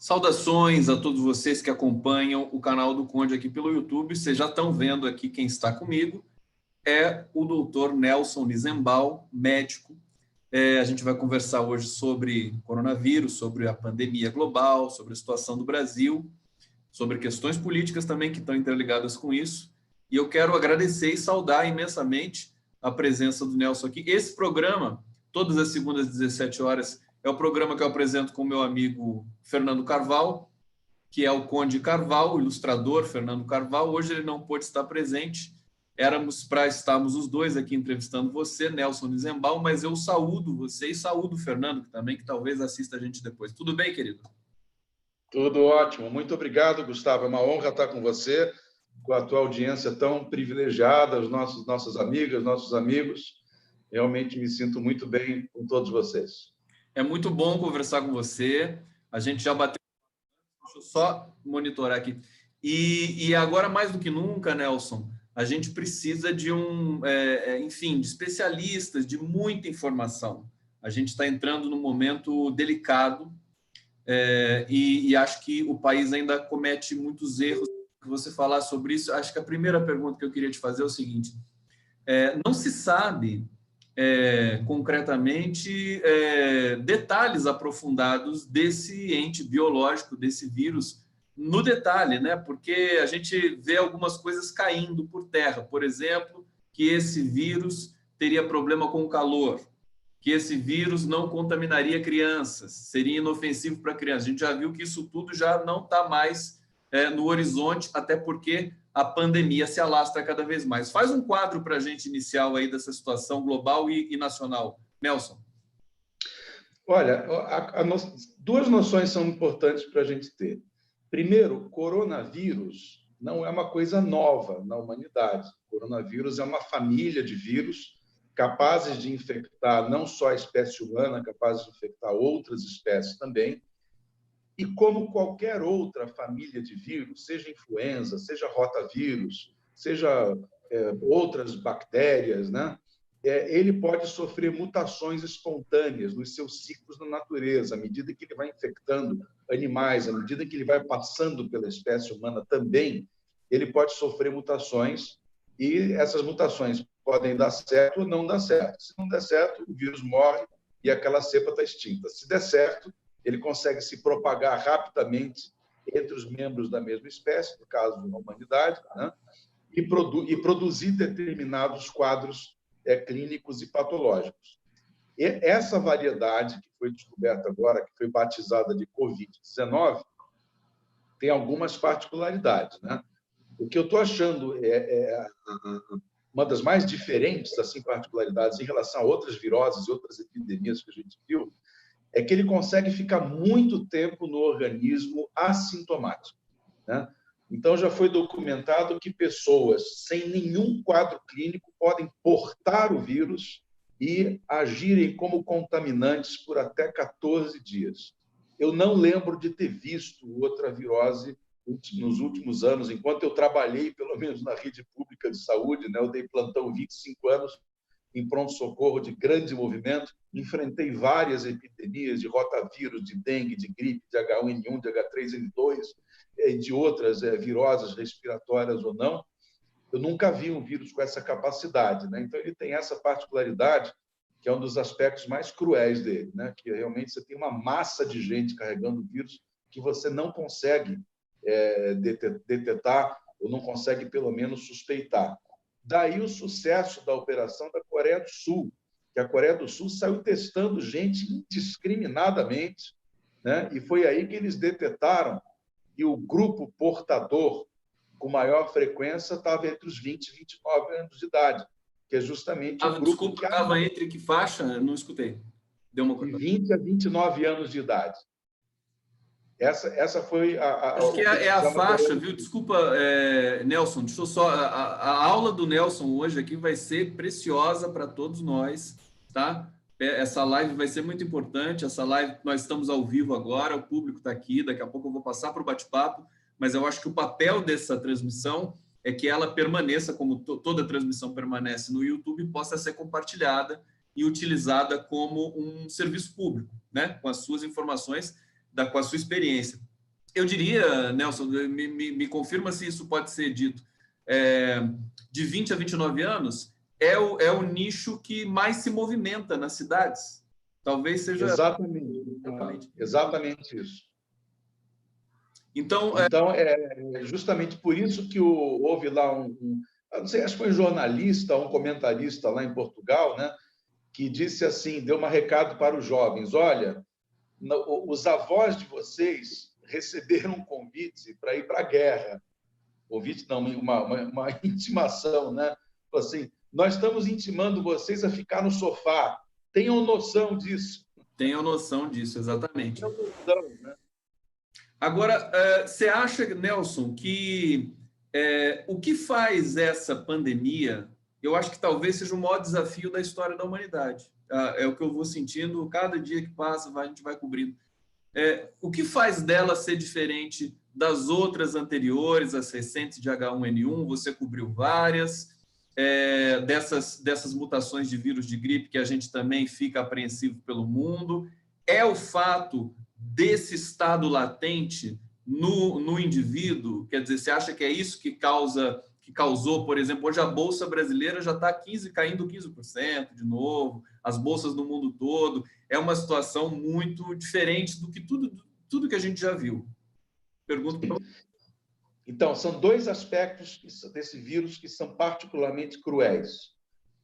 Saudações a todos vocês que acompanham o canal do Conde aqui pelo YouTube. Vocês já estão vendo aqui quem está comigo. É o doutor Nelson Nizenbal, médico. A gente vai conversar hoje sobre coronavírus, sobre a pandemia global, sobre a situação do Brasil, sobre questões políticas também que estão interligadas com isso. E eu quero agradecer e saudar imensamente a presença do Nelson aqui. Esse programa, todas as segundas às 17 horas, é o programa que eu apresento com o meu amigo Fernando Carvalho, que é o Conde Carvalho, o ilustrador Fernando Carvalho. Hoje ele não pôde estar presente. Éramos para estarmos os dois aqui entrevistando você, Nelson Nizenbal, mas eu saúdo você e saúdo o Fernando, que também, que talvez assista a gente depois. Tudo bem, querido? Tudo ótimo. Muito obrigado, Gustavo. É uma honra estar com você, com a tua audiência tão privilegiada, os nossas amigas, nossos amigos. Realmente me sinto muito bem com todos vocês. É muito bom conversar com você. A gente já bateu... Deixa eu só monitorar aqui. E agora, mais do que nunca, Nelson, a gente precisa de enfim, de especialistas, de muita informação. A gente está entrando num momento delicado e acho que o país ainda comete muitos erros. Que você falar sobre isso, acho que a primeira pergunta que eu queria te fazer é o seguinte: não se sabe concretamente detalhes aprofundados desse ente biológico, desse vírus, no detalhe, né? Porque a gente vê algumas coisas caindo por terra. Por exemplo, que esse vírus teria problema com o calor, que esse vírus não contaminaria crianças, seria inofensivo para crianças. A gente já viu que isso tudo já não está mais no horizonte, até porque a pandemia se alastra cada vez mais. Faz um quadro para a gente inicial aí dessa situação global e nacional. Nelson. Olha, duas noções são importantes para a gente ter. Primeiro, coronavírus não é uma coisa nova na humanidade. O coronavírus é uma família de vírus capazes de infectar não só a espécie humana, capazes de infectar outras espécies também. E como qualquer outra família de vírus, seja influenza, seja rotavírus, seja outras bactérias, né? Ele pode sofrer mutações espontâneas nos seus ciclos na natureza, à medida que ele vai infectando animais, à medida que ele vai passando pela espécie humana também, ele pode sofrer mutações e essas mutações podem dar certo ou não dar certo. Se não der certo, o vírus morre e aquela cepa está extinta. Se der certo, ele consegue se propagar rapidamente entre os membros da mesma espécie, no caso da humanidade, né? e produzir determinados quadros clínicos e patológicos. E essa variedade que foi descoberta agora, que foi batizada de Covid-19, tem algumas particularidades, né? O que eu estou achando uma das mais diferentes assim, particularidades em relação a outras viroses e outras epidemias que a gente viu, é que ele consegue ficar muito tempo no organismo assintomático, né? Então, já foi documentado que pessoas sem nenhum quadro clínico podem portar o vírus e agirem como contaminantes por até 14 dias. Eu não lembro de ter visto outra virose nos últimos anos, enquanto eu trabalhei, pelo menos na rede pública de saúde, né? Eu dei plantão 25 anos em pronto-socorro de grande movimento, enfrentei várias epidemias de rotavírus, de dengue, de gripe, de H1N1, de H3N2, de outras viroses respiratórias ou não. Eu nunca vi um vírus com essa capacidade, né? Então, ele tem essa particularidade, que é um dos aspectos mais cruéis dele, né? Que realmente você tem uma massa de gente carregando o vírus que você não consegue detectar ou não consegue, pelo menos, suspeitar. Daí o sucesso da operação da Coreia do Sul, que a Coreia do Sul saiu testando gente indiscriminadamente, né? E foi aí que eles detectaram que o grupo portador com maior frequência estava entre os 20 e 29 anos de idade, que é justamente o grupo... Desculpa, estava entre que faixa? Eu não escutei. Deu uma cortada. De 20 a 29 anos de idade. Essa foi Acho que é a faixa, viu? Desculpa, Nelson, deixa eu só... A aula do Nelson hoje aqui vai ser preciosa para todos nós, tá? Essa live vai ser muito importante. Essa live, nós estamos ao vivo agora, o público está aqui, daqui a pouco eu vou passar para o bate-papo, mas eu acho que o papel dessa transmissão é que ela permaneça, como toda transmissão permanece no YouTube, possa ser compartilhada e utilizada como um serviço público, né? Com as suas informações, com a sua experiência. eu diria, Nelson, me confirma se isso pode ser dito, de 20 a 29 anos, é o nicho que mais se movimenta nas cidades. Talvez seja... Exatamente isso. Então, é justamente por isso que houve lá não sei, acho que foi um jornalista, um comentarista lá em Portugal, né, que disse assim, deu um recado para os jovens: olha, os avós de vocês receberam um convite para ir para a guerra. Convite não, uma intimação, né? Assim, nós estamos intimando vocês a ficar no sofá. Tenham noção disso. Tenham noção disso, exatamente. Tenham noção, né? Agora, você acha, Nelson, que o que faz essa pandemia, eu acho que talvez seja o maior desafio da história da humanidade. É o que eu vou sentindo cada dia que passa, a gente vai cobrindo. O que faz dela ser diferente das outras anteriores, as recentes de H1N1? Você cobriu várias, dessas mutações de vírus de gripe que a gente também fica apreensivo pelo mundo. É o fato desse estado latente no indivíduo? Quer dizer, você acha que é isso que causou, por exemplo, hoje a Bolsa brasileira já está caindo 15% de novo, as bolsas no mundo todo. É uma situação muito diferente do que tudo que a gente já viu. Pergunto para você. Então, são dois aspectos desse vírus que são particularmente cruéis.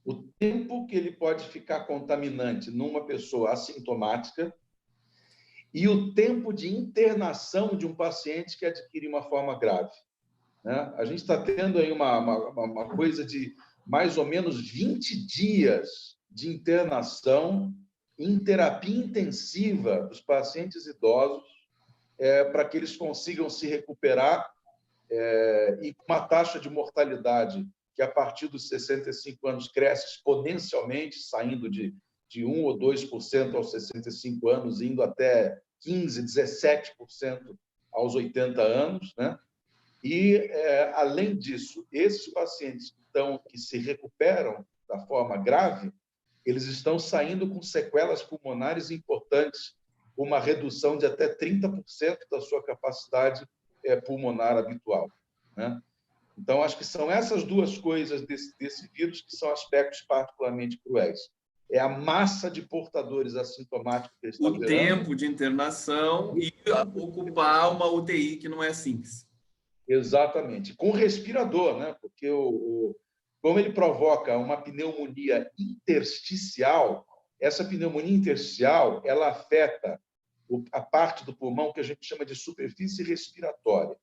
O tempo que ele pode ficar contaminante numa pessoa assintomática e o tempo de internação de um paciente que adquire uma forma grave, né? A gente está tendo aí uma coisa de mais ou menos 20 dias de internação em terapia intensiva dos pacientes idosos, para que eles consigam se recuperar, e com uma taxa de mortalidade que, a partir dos 65 anos, cresce exponencialmente, saindo de 1 ou 2% aos 65 anos, indo até 15%, 17% aos 80 anos, né? E, além disso, esses pacientes que se recuperam da forma grave, eles estão saindo com sequelas pulmonares importantes, uma redução de até 30% da sua capacidade pulmonar habitual, né? Então, acho que são essas duas coisas desse vírus que são aspectos particularmente cruéis. É a massa de portadores assintomáticos que ele está gerando. O tempo de internação e ocupar uma UTI que não é simples. Exatamente. Com respirador, né? Porque como ele provoca uma pneumonia intersticial, essa pneumonia intersticial ela afeta a parte do pulmão que a gente chama de superfície respiratória.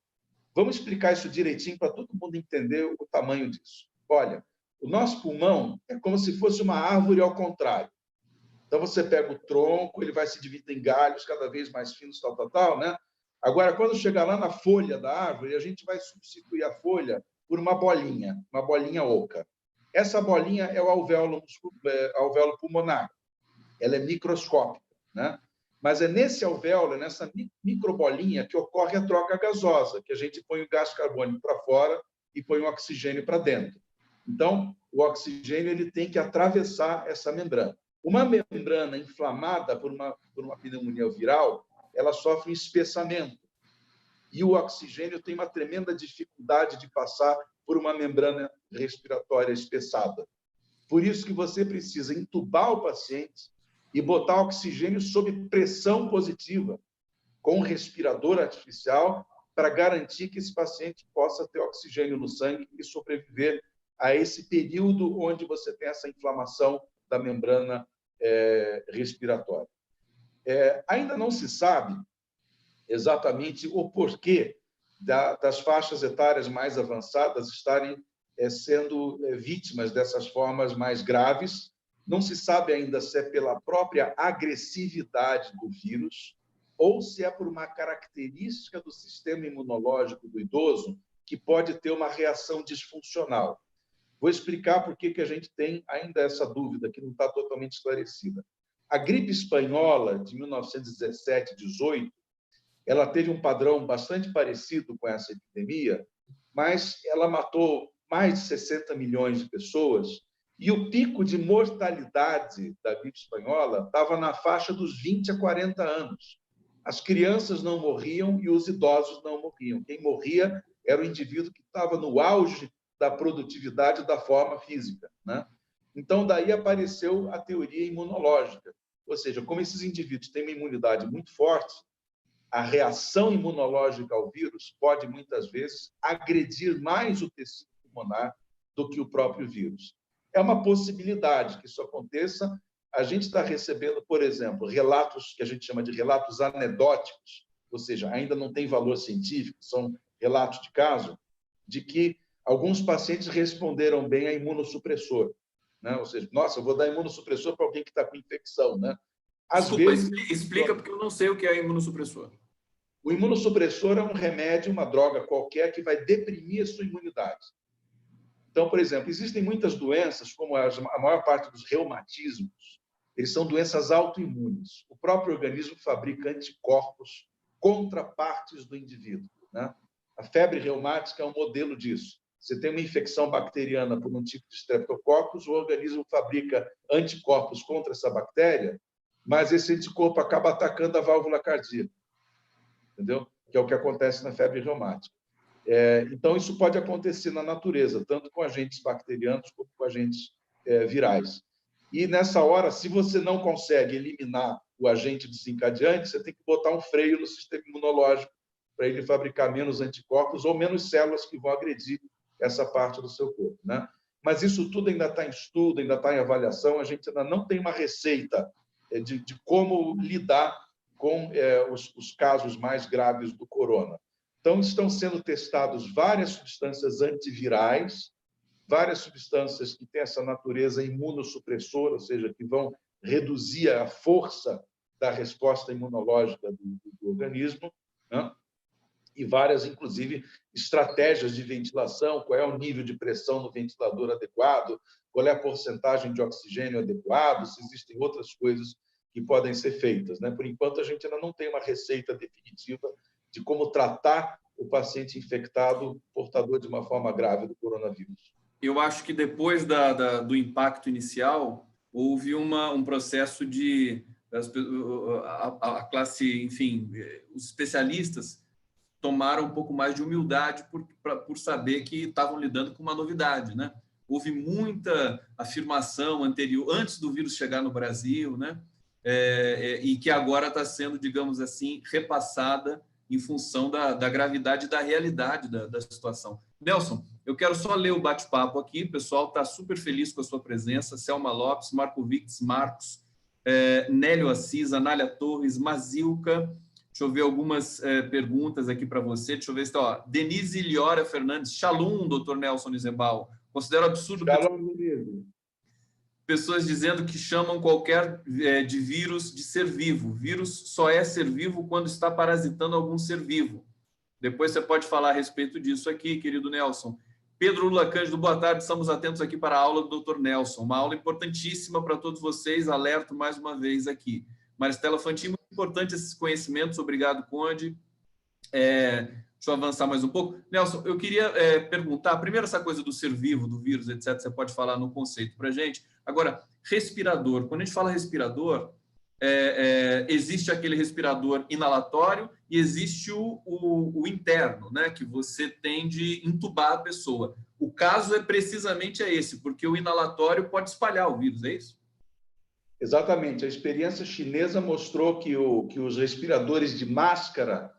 Vamos explicar isso direitinho para todo mundo entender o tamanho disso. Olha, o nosso pulmão é como se fosse uma árvore ao contrário. Então, você pega o tronco, ele vai se dividir em galhos cada vez mais finos, tal, né? Agora, quando chegar lá na folha da árvore, a gente vai substituir a folha por uma bolinha oca. Essa bolinha é o alvéolo pulmonar. Ela é microscópica, né? Mas é nesse alvéolo, nessa microbolinha, que ocorre a troca gasosa, que a gente põe o gás carbônico para fora e põe o oxigênio para dentro. Então, o oxigênio ele tem que atravessar essa membrana. Uma membrana inflamada por uma pneumonia viral, ela sofre um espessamento. E o oxigênio tem uma tremenda dificuldade de passar por uma membrana respiratória espessada. Por isso que você precisa entubar o paciente e botar oxigênio sob pressão positiva, com um respirador artificial, para garantir que esse paciente possa ter oxigênio no sangue e sobreviver a esse período onde você tem essa inflamação da membrana respiratória. Ainda não se sabe exatamente o porquê das faixas etárias mais avançadas estarem sendo vítimas dessas formas mais graves. Não se sabe ainda se é pela própria agressividade do vírus ou se é por uma característica do sistema imunológico do idoso que pode ter uma reação disfuncional. Vou explicar por que a gente tem ainda essa dúvida, que não está totalmente esclarecida. A gripe espanhola de 1917-18, ela teve um padrão bastante parecido com essa epidemia, mas ela matou mais de 60 milhões de pessoas e o pico de mortalidade da gripe espanhola estava na faixa dos 20 a 40 anos. as crianças não morriam e os idosos não morriam. Quem morria era o indivíduo que estava no auge da produtividade da forma física, né? Então, daí apareceu a teoria imunológica, ou seja, como esses indivíduos têm uma imunidade muito forte, a reação imunológica ao vírus pode, muitas vezes, agredir mais o tecido pulmonar do que o próprio vírus. É uma possibilidade que isso aconteça. A gente está recebendo, por exemplo, relatos que a gente chama de relatos anedóticos, ou seja, ainda não tem valor científico, são relatos de caso, de que alguns pacientes responderam bem a imunossupressor, né? Ou seja, nossa, eu vou dar imunossupressor para alguém que está com infecção, né? Às Desculpa, vezes, explica, porque eu não sei o que é imunossupressor. o imunossupressor é um remédio, uma droga qualquer que vai deprimir a sua imunidade. Então, por exemplo, existem muitas doenças, como a maior parte dos reumatismos, eles são doenças autoimunes. O próprio organismo fabrica anticorpos contra partes do indivíduo, né? A febre reumática é um modelo disso. Você tem uma infecção bacteriana por um tipo de Streptococcus, o organismo fabrica anticorpos contra essa bactéria, mas esse anticorpo acaba atacando a válvula cardíaca, entendeu? Que é o que acontece na febre reumática. Então, isso pode acontecer na natureza, tanto com agentes bacterianos como com agentes virais. E, nessa hora, se você não consegue eliminar o agente desencadeante, você tem que botar um freio no sistema imunológico para ele fabricar menos anticorpos ou menos células que vão agredir essa parte do seu corpo, né? Mas isso tudo ainda está em estudo, ainda está em avaliação, a gente ainda não tem uma receita de como lidar com os casos mais graves do corona. Então, estão sendo testados várias substâncias antivirais, várias substâncias que têm essa natureza imunossupressora, ou seja, que vão reduzir a força da resposta imunológica do organismo, né? E várias, inclusive, estratégias de ventilação, qual é o nível de pressão no ventilador adequado, qual é a porcentagem de oxigênio adequado, se existem outras coisas que podem ser feitas, né? Por enquanto, a gente ainda não tem uma receita definitiva de como tratar o paciente infectado portador de uma forma grave do coronavírus. Eu acho que depois do impacto inicial, houve um processo de a classe, enfim, os especialistas tomaram um pouco mais de humildade por saber que estavam lidando com uma novidade, né? Houve muita afirmação anterior, antes do vírus chegar no Brasil, né? E que agora está sendo, digamos assim, repassada em função da gravidade e da realidade da situação. Nelson, eu quero só ler o bate-papo aqui, o pessoal está super feliz com a sua presença, Selma Lopes, Marco Vix, Marcos, Nélio Assis, Anália Torres, Mazilca, deixa eu ver algumas perguntas aqui para você, deixa eu ver se está, Denise Liora Fernandes, Shalom, doutor Nelson Nizembal, considero absurdo... Shalom, Denise. Pessoas dizendo que chamam qualquer de vírus de ser vivo. Vírus só é ser vivo quando está parasitando algum ser vivo. Depois você pode falar a respeito disso aqui, querido Nelson. Pedro Lula Cândido, boa tarde. Estamos atentos aqui para a aula do Dr. Nelson. Uma aula importantíssima para todos vocês. Alerto mais uma vez aqui. Maristela Fantin, muito importante esses conhecimentos. Obrigado, Conde. Deixa eu avançar mais um pouco. Nelson, eu queria perguntar, primeiro essa coisa do ser vivo, do vírus, etc., você pode falar no conceito para a gente. Agora, respirador. Quando a gente fala respirador, existe aquele respirador inalatório e existe o interno, né, que você tem de entubar a pessoa. O caso é precisamente esse, porque o inalatório pode espalhar o vírus, é isso? Exatamente. A experiência chinesa mostrou que os respiradores de máscara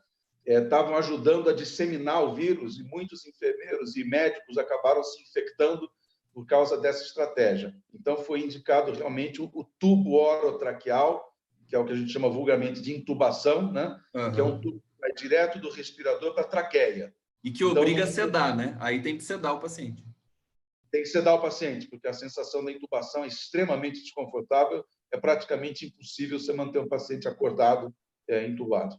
estavam ajudando a disseminar o vírus e muitos enfermeiros e médicos acabaram se infectando por causa dessa estratégia. Então, foi indicado realmente o tubo orotraqueal, que é o que a gente chama vulgarmente de intubação, né? Uhum. Que é um tubo que vai direto do respirador para a traqueia. E que obriga a sedar, né? Aí tem que sedar o paciente. Tem que sedar o paciente, porque a sensação da intubação é extremamente desconfortável, é praticamente impossível você manter um paciente acordado, intubado.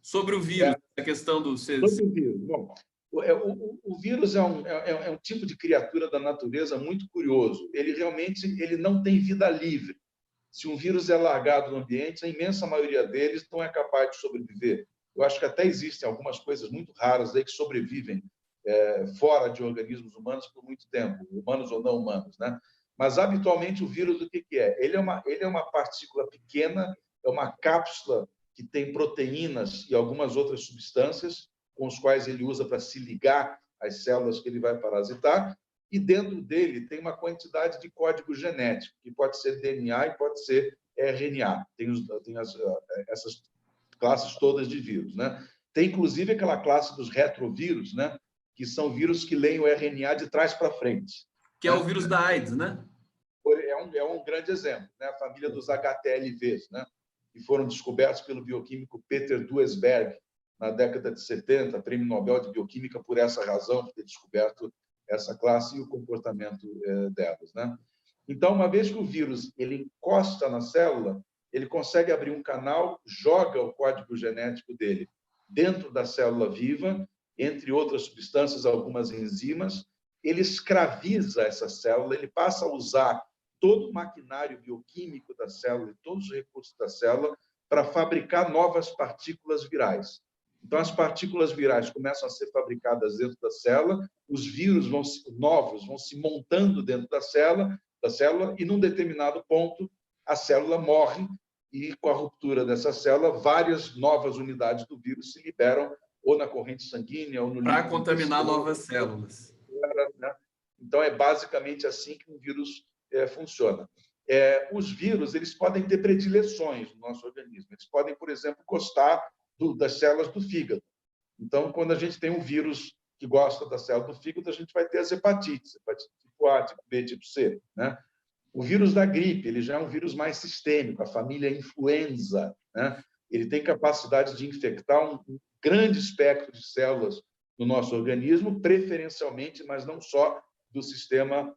Sobre o vírus, a questão do... Sobre o vírus. Bom, o vírus é um tipo de criatura da natureza muito curioso. Ele realmente não tem vida livre. Se um vírus é largado no ambiente, a imensa maioria deles não é capaz de sobreviver. Eu acho que até existem algumas coisas muito raras aí que sobrevivem fora de organismos humanos por muito tempo, humanos ou não humanos, né? Mas, habitualmente, o vírus, o que é? Ele é uma partícula pequena, é uma cápsula que que tem proteínas e algumas outras substâncias com os quais ele usa para se ligar às células que ele vai parasitar, e dentro dele tem uma quantidade de código genético, que pode ser DNA e pode ser RNA. Tem essas classes todas de vírus, né? Tem, inclusive, aquela classe dos retrovírus, né? Que são vírus que leem o RNA de trás para frente. Que é o vírus da AIDS, né? É um grande exemplo, né? A família dos HTLVs, né? Que foram descobertos pelo bioquímico Peter Duesberg na década de 70, prêmio Nobel de Bioquímica por essa razão, por ter descoberto essa classe e o comportamento delas, né? Então, uma vez que o vírus ele encosta na célula, ele consegue abrir um canal, joga o código genético dele dentro da célula viva, entre outras substâncias, algumas enzimas, ele escraviza essa célula, ele passa a usar todo o maquinário bioquímico da célula e todos os recursos da célula para fabricar novas partículas virais. Então, as partículas virais começam a ser fabricadas dentro da célula, os vírus novos vão se montando dentro da célula, e, num determinado ponto, a célula morre, e, com a ruptura dessa célula, várias novas unidades do vírus se liberam, ou na corrente sanguínea, ou no líquido. Para contaminar novas células. Né? Então, é basicamente assim que um vírus funciona. Os vírus eles podem ter predileções no nosso organismo. Eles podem, por exemplo, gostar das células do fígado. Então, quando a gente tem um vírus que gosta da célula do fígado, a gente vai ter as hepatites tipo A, tipo B, tipo C, né? O vírus da gripe, ele já é um vírus mais sistêmico, a família influenza, né? Ele tem capacidade de infectar um grande espectro de células no nosso organismo, preferencialmente, mas não só do sistema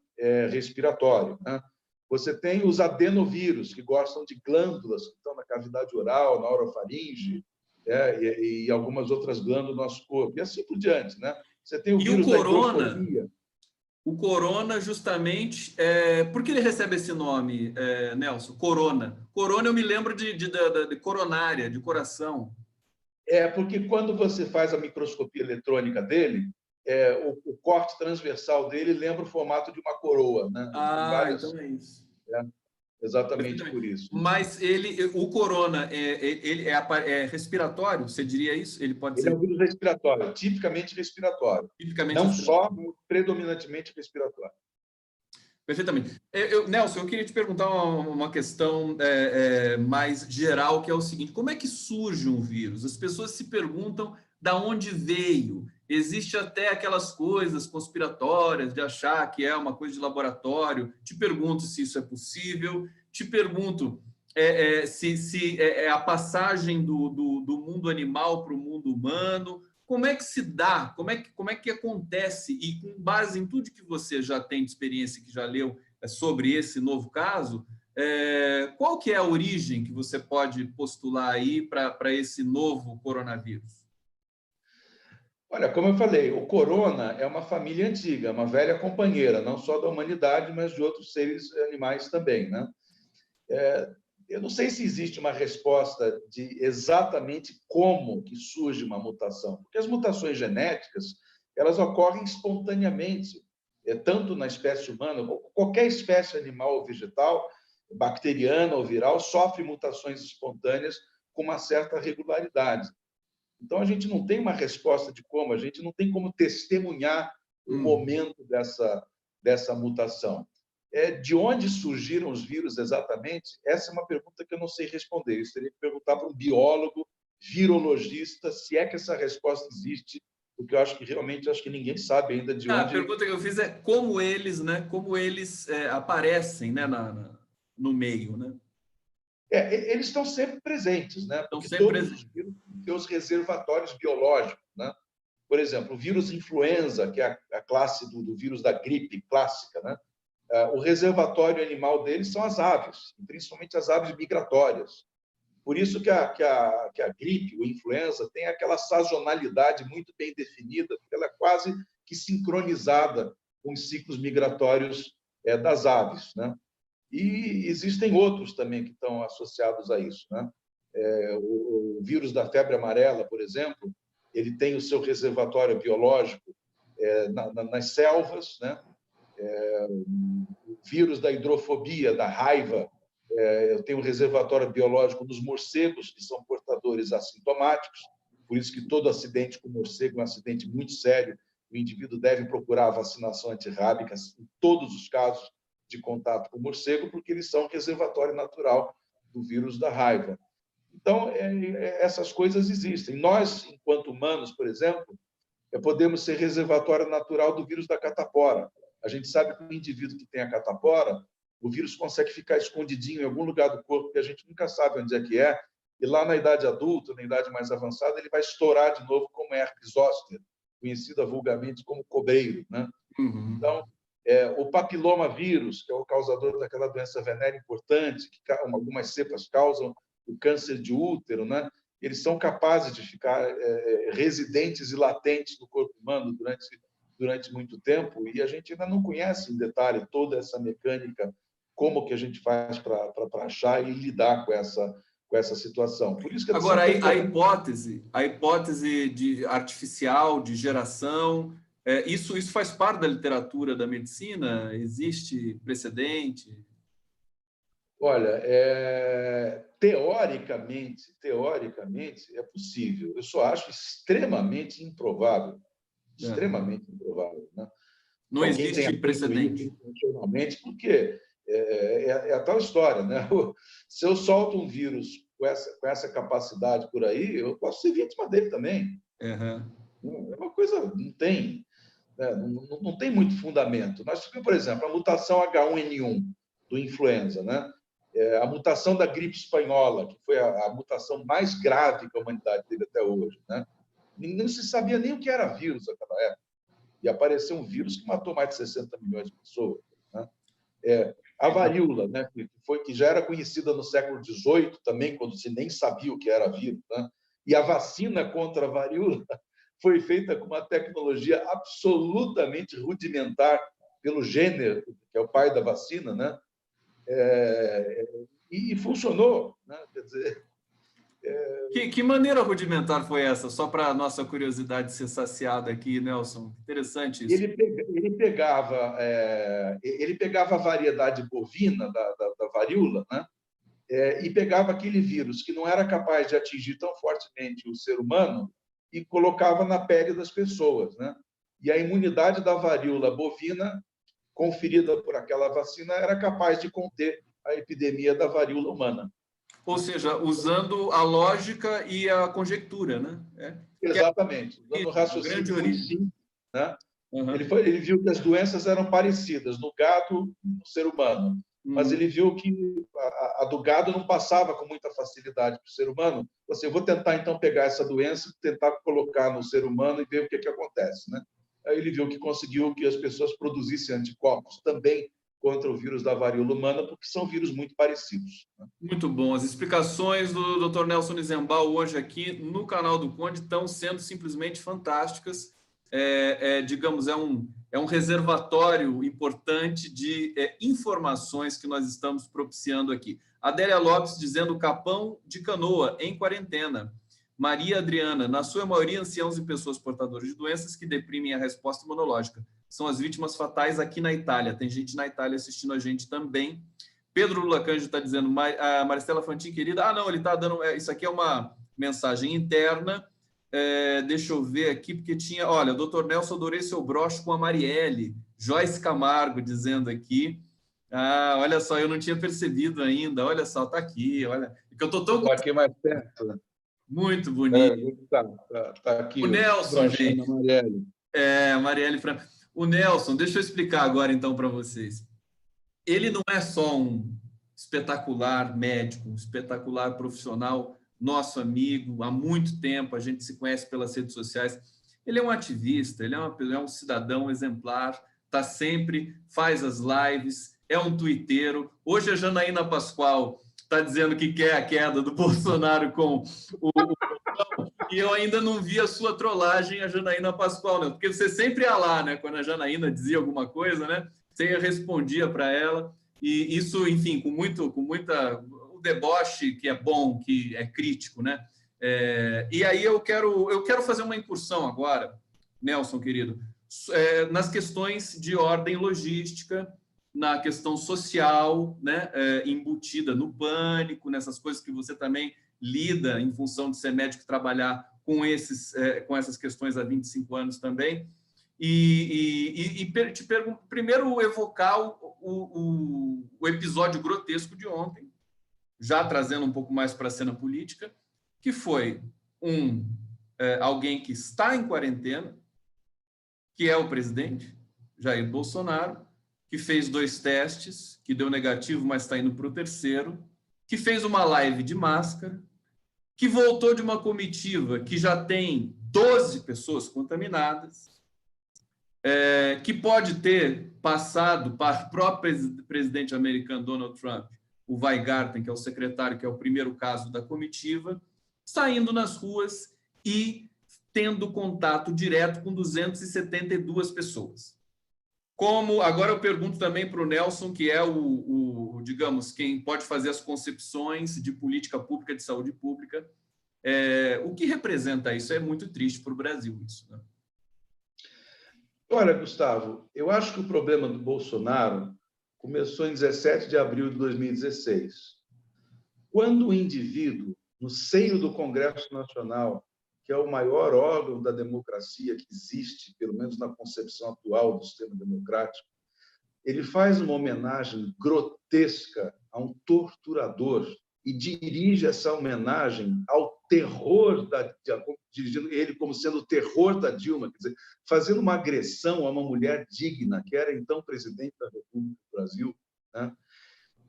respiratório, né? Você tem os adenovírus, que gostam de glândulas que estão na cavidade oral, na orofaringe, e algumas outras glândulas do nosso corpo, e assim por diante, né? Você tem o vírus da hidrofobia. O corona, justamente, por que ele recebe esse nome, Nelson? Corona. Corona eu me lembro de coronária, de coração. Porque quando você faz a microscopia eletrônica dele, o corte transversal dele lembra o formato de uma coroa, né? Então é isso. Exatamente por isso. Mas o corona, ele é respiratório? Você diria isso? Ele pode ser... é um vírus respiratório, tipicamente respiratório. Não só, mas predominantemente respiratório. Perfeitamente. Nelson, eu queria te perguntar uma questão mais geral, que é o seguinte: como é que surge um vírus? As pessoas se perguntam da onde veio. Existe até aquelas coisas conspiratórias de achar que é uma coisa de laboratório. Te pergunto se isso é possível. Te pergunto se é a passagem do mundo animal para o mundo humano. Como é que se dá? Como é que acontece? E com base em tudo que você já tem de experiência, que já leu sobre esse novo caso, qual que é a origem que você pode postular aí para esse novo coronavírus? Olha, como eu falei, o corona é uma família antiga, uma velha companheira, não só da humanidade, mas de outros seres animais também, né? Eu não sei se existe uma resposta de exatamente como que surge uma mutação, porque as mutações genéticas elas ocorrem espontaneamente, tanto na espécie humana, qualquer espécie animal ou vegetal, bacteriana ou viral, sofre mutações espontâneas com uma certa regularidade. Então, a gente não tem uma resposta de como, a gente não tem como testemunhar o momento dessa mutação. De onde surgiram os vírus exatamente? Essa é uma pergunta que eu não sei responder. Eu teria que perguntar para um biólogo, virologista, se é que essa resposta existe, porque eu acho que realmente ninguém sabe ainda de onde... A pergunta que eu fiz é como eles, né? Como eles aparecem, né, no meio, né? Eles estão sempre presentes, né? Porque todos os vírus têm os reservatórios biológicos, né? Por exemplo, o vírus influenza, que é a classe do vírus da gripe clássica, né? O reservatório animal deles são as aves, principalmente as aves migratórias. Por isso que a gripe, o influenza, tem aquela sazonalidade muito bem definida, porque ela é quase que sincronizada com os ciclos migratórios das aves, né? E existem outros também que estão associados a isso, né? O vírus da febre amarela, por exemplo, ele tem o seu reservatório biológico nas selvas, né? O vírus da hidrofobia, da raiva, Eu tenho um reservatório biológico dos morcegos, que são portadores assintomáticos, por isso que todo acidente com morcego é um acidente muito sério. O indivíduo deve procurar a vacinação antirrábica em todos os casos de contato com morcego, porque eles são reservatório natural do vírus da raiva. Então, essas coisas existem. Nós, enquanto humanos, por exemplo, podemos ser reservatório natural do vírus da catapora. A gente sabe que o indivíduo que tem a catapora, o vírus consegue ficar escondidinho em algum lugar do corpo que a gente nunca sabe onde é, e lá na idade adulta, na idade mais avançada, ele vai estourar de novo como herpes zoster, conhecida vulgarmente como cobreiro, né? Uhum. Então, o papilomavírus, que é o causador daquela doença venérea importante, que algumas cepas causam o câncer de útero, né? Eles são capazes de ficar residentes e latentes no corpo humano durante muito tempo, e a gente ainda não conhece em detalhe toda essa mecânica, como que a gente faz para achar e lidar com essa situação. Por isso que agora, a hipótese de artificial, de geração, isso faz parte da literatura da medicina? Existe precedente? Olha, teoricamente é possível. Eu só acho extremamente improvável. Extremamente improvável, né? Não existe precedente. Funcionalmente, porque é a tal história, né? Se eu solto um vírus com essa capacidade por aí, eu posso ser vítima dele também. Uhum. É uma coisa, não tem, né? Não tem muito fundamento. Nós tivemos, por exemplo, a mutação H1N1 do influenza, né? A mutação da gripe espanhola, que foi a mutação mais grave que a humanidade teve até hoje, né? Não se sabia nem o que era vírus naquela época. E apareceu um vírus que matou mais de 60 milhões de pessoas, né? A varíola, né? que já era conhecida no século XVIII também, quando se nem sabia o que era vírus, né? E a vacina contra a varíola foi feita com uma tecnologia absolutamente rudimentar pelo Jenner, que é o pai da vacina, né? E funcionou, né? Quer dizer... Que maneira rudimentar foi essa? Só para a nossa curiosidade ser saciada aqui, Nelson. Interessante isso. Ele pegava a variedade bovina da varíola, né? E pegava aquele vírus que não era capaz de atingir tão fortemente o ser humano e colocava na pele das pessoas, né? E a imunidade da varíola bovina, conferida por aquela vacina, era capaz de conter a epidemia da varíola humana. Ou seja, usando a lógica e a conjectura, né? Exatamente. Usando o raciocínio muito simples, né? Uhum. Ele viu que as doenças eram parecidas no gado e no ser humano, mas ele viu que a do gado não passava com muita facilidade para o ser humano. Eu vou tentar, então, pegar essa doença, tentar colocar no ser humano e ver o que acontece, né? Aí ele viu que conseguiu que as pessoas produzissem anticorpos também contra o vírus da varíola humana, porque são vírus muito parecidos, né? Muito bom. As explicações do Dr. Nelson Nizembal hoje aqui no canal do Conde estão sendo simplesmente fantásticas. Digamos, é um reservatório importante de informações que nós estamos propiciando aqui. Adélia Lopes dizendo Capão de Canoa, em quarentena. Maria Adriana, na sua maioria, anciãos e pessoas portadoras de doenças que deprimem a resposta imunológica. São as vítimas fatais aqui na Itália. Tem gente na Itália assistindo a gente também. Pedro Lula Cândido está dizendo, a Maristela Fantin, querida. Não, ele está dando... Isso aqui é uma mensagem interna. Deixa eu ver aqui, porque tinha... Olha, doutor Nelson, adorei seu broche com a Marielle. Joyce Camargo dizendo aqui. Olha só, eu não tinha percebido ainda. Olha só, está aqui. Olha, que eu estou tão... Estou aqui mais perto. Muito bonito. Tá aqui o Nelson, gente. Marielle. Marielle Franco. O Nelson, deixa eu explicar agora, então, para vocês. Ele não é só um espetacular médico, um espetacular profissional, nosso amigo, há muito tempo, a gente se conhece pelas redes sociais. Ele é um ativista, ele é um cidadão exemplar, está sempre, faz as lives, é um tuiteiro. Hoje a Janaína Pascoal está dizendo que quer a queda do Bolsonaro com o e eu ainda não vi a sua trollagem, a Janaína Pascoal, né? Porque você sempre ia lá, né? Quando a Janaína dizia alguma coisa, né? Você respondia para ela, e isso, enfim, com muita o deboche que é bom, que é crítico, né? E aí eu quero fazer uma incursão agora, Nelson, querido, nas questões de ordem logística na questão social, né, embutida no pânico, nessas coisas que você também lida em função de ser médico e trabalhar com essas questões há 25 anos também. Te pergunto, primeiro, evocar o episódio grotesco de ontem, já trazendo um pouco mais para a cena política, que foi alguém que está em quarentena, que é o presidente Jair Bolsonaro, que fez 2 testes, que deu negativo, mas está indo para o 3º, que fez uma live de máscara, que voltou de uma comitiva que já tem 12 pessoas contaminadas, que pode ter passado para o próprio presidente americano Donald Trump, o Weingarten, que é o secretário, que é o primeiro caso da comitiva, saindo nas ruas e tendo contato direto com 272 pessoas. Agora eu pergunto também para o Nelson, que é digamos, quem pode fazer as concepções de política pública, de saúde pública, o que representa isso? É muito triste para o Brasil isso, né? Olha, Gustavo, eu acho que o problema do Bolsonaro começou em 17 de abril de 2016, quando o indivíduo, no seio do Congresso Nacional, que é o maior órgão da democracia que existe, pelo menos na concepção atual do sistema democrático, ele faz uma homenagem grotesca a um torturador e dirige essa homenagem ao terror, dirigindo ele como sendo o terror da Dilma, quer dizer, fazendo uma agressão a uma mulher digna, que era então presidente da República do Brasil, né?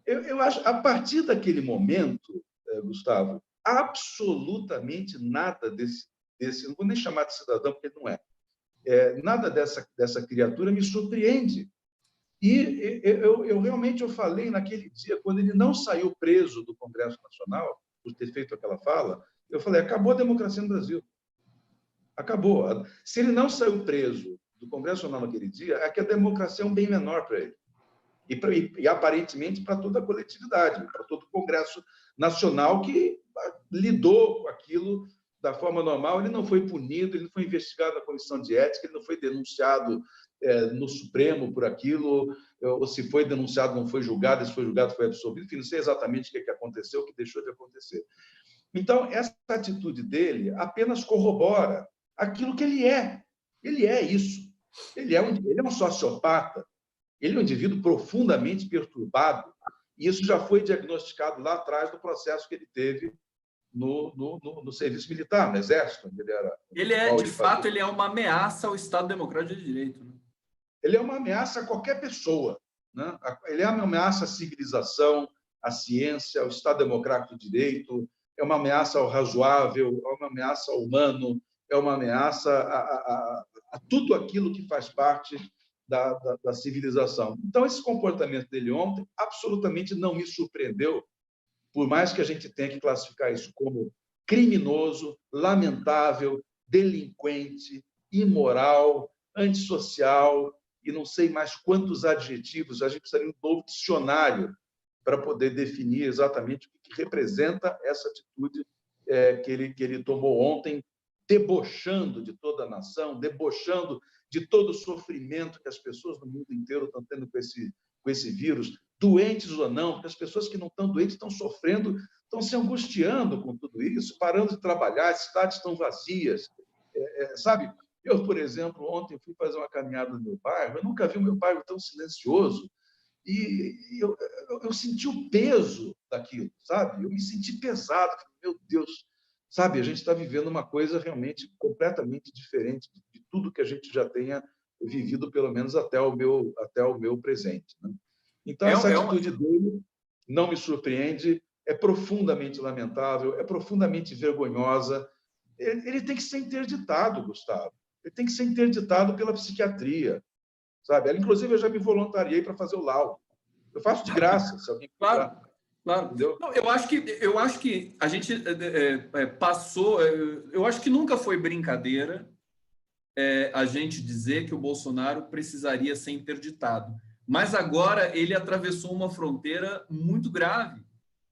Eu acho, a partir daquele momento, Gustavo, absolutamente nada desse, não vou nem chamar de cidadão, porque ele não é, nada dessa criatura me surpreende. E eu realmente falei naquele dia, quando ele não saiu preso do Congresso Nacional, por ter feito aquela fala, eu falei, acabou a democracia no Brasil. Acabou. Se ele não saiu preso do Congresso Nacional naquele dia, é que a democracia é um bem menor para ele. E aparentemente, para toda a coletividade, para todo o Congresso Nacional que lidou com aquilo da forma normal. Ele não foi punido, ele não foi investigado na comissão de ética, ele não foi denunciado no Supremo por aquilo, ou se foi denunciado, não foi julgado, se foi julgado, foi absolvido. Enfim, não sei exatamente o que aconteceu, o que deixou de acontecer. Então, essa atitude dele apenas corrobora aquilo que ele é. Ele é isso. Ele é um sociopata. Ele é um indivíduo profundamente perturbado, e isso já foi diagnosticado lá atrás do processo que ele teve no serviço militar, no Exército. De fato, ele é uma ameaça ao Estado Democrático de Direito, né? Ele é uma ameaça a qualquer pessoa, né? Ele é uma ameaça à civilização, à ciência, ao Estado Democrático de Direito, é uma ameaça ao razoável, é uma ameaça ao humano, é uma ameaça a tudo aquilo que faz parte da civilização. Então, esse comportamento dele ontem absolutamente não me surpreendeu, por mais que a gente tenha que classificar isso como criminoso, lamentável, delinquente, imoral, antissocial, e não sei mais quantos adjetivos. A gente precisaria de um novo dicionário para poder definir exatamente o que representa essa atitude que ele tomou ontem, debochando de toda a nação, debochando de todo o sofrimento que as pessoas do mundo inteiro estão tendo com esse vírus, doentes ou não, porque as pessoas que não estão doentes estão sofrendo, estão se angustiando com tudo isso, parando de trabalhar, as cidades estão vazias. Sabe, eu, por exemplo, ontem fui fazer uma caminhada no meu bairro, eu nunca vi o meu bairro tão silencioso, e eu senti o peso daquilo, sabe? Eu me senti pesado, meu Deus, sabe? A gente está vivendo uma coisa realmente completamente diferente de tudo que a gente já tenha vivido, pelo menos até o meu presente, né? Então, essa atitude dele não me surpreende, é profundamente lamentável, é profundamente vergonhosa. Ele tem que ser interditado, Gustavo. Ele tem que ser interditado pela psiquiatria, sabe? Inclusive, eu já me voluntariei para fazer o laudo. Eu faço de graça, se alguém quiser. Claro. Não, eu acho que a gente passou... Eu acho que nunca foi brincadeira a gente dizer que o Bolsonaro precisaria ser interditado. Mas agora ele atravessou uma fronteira muito grave,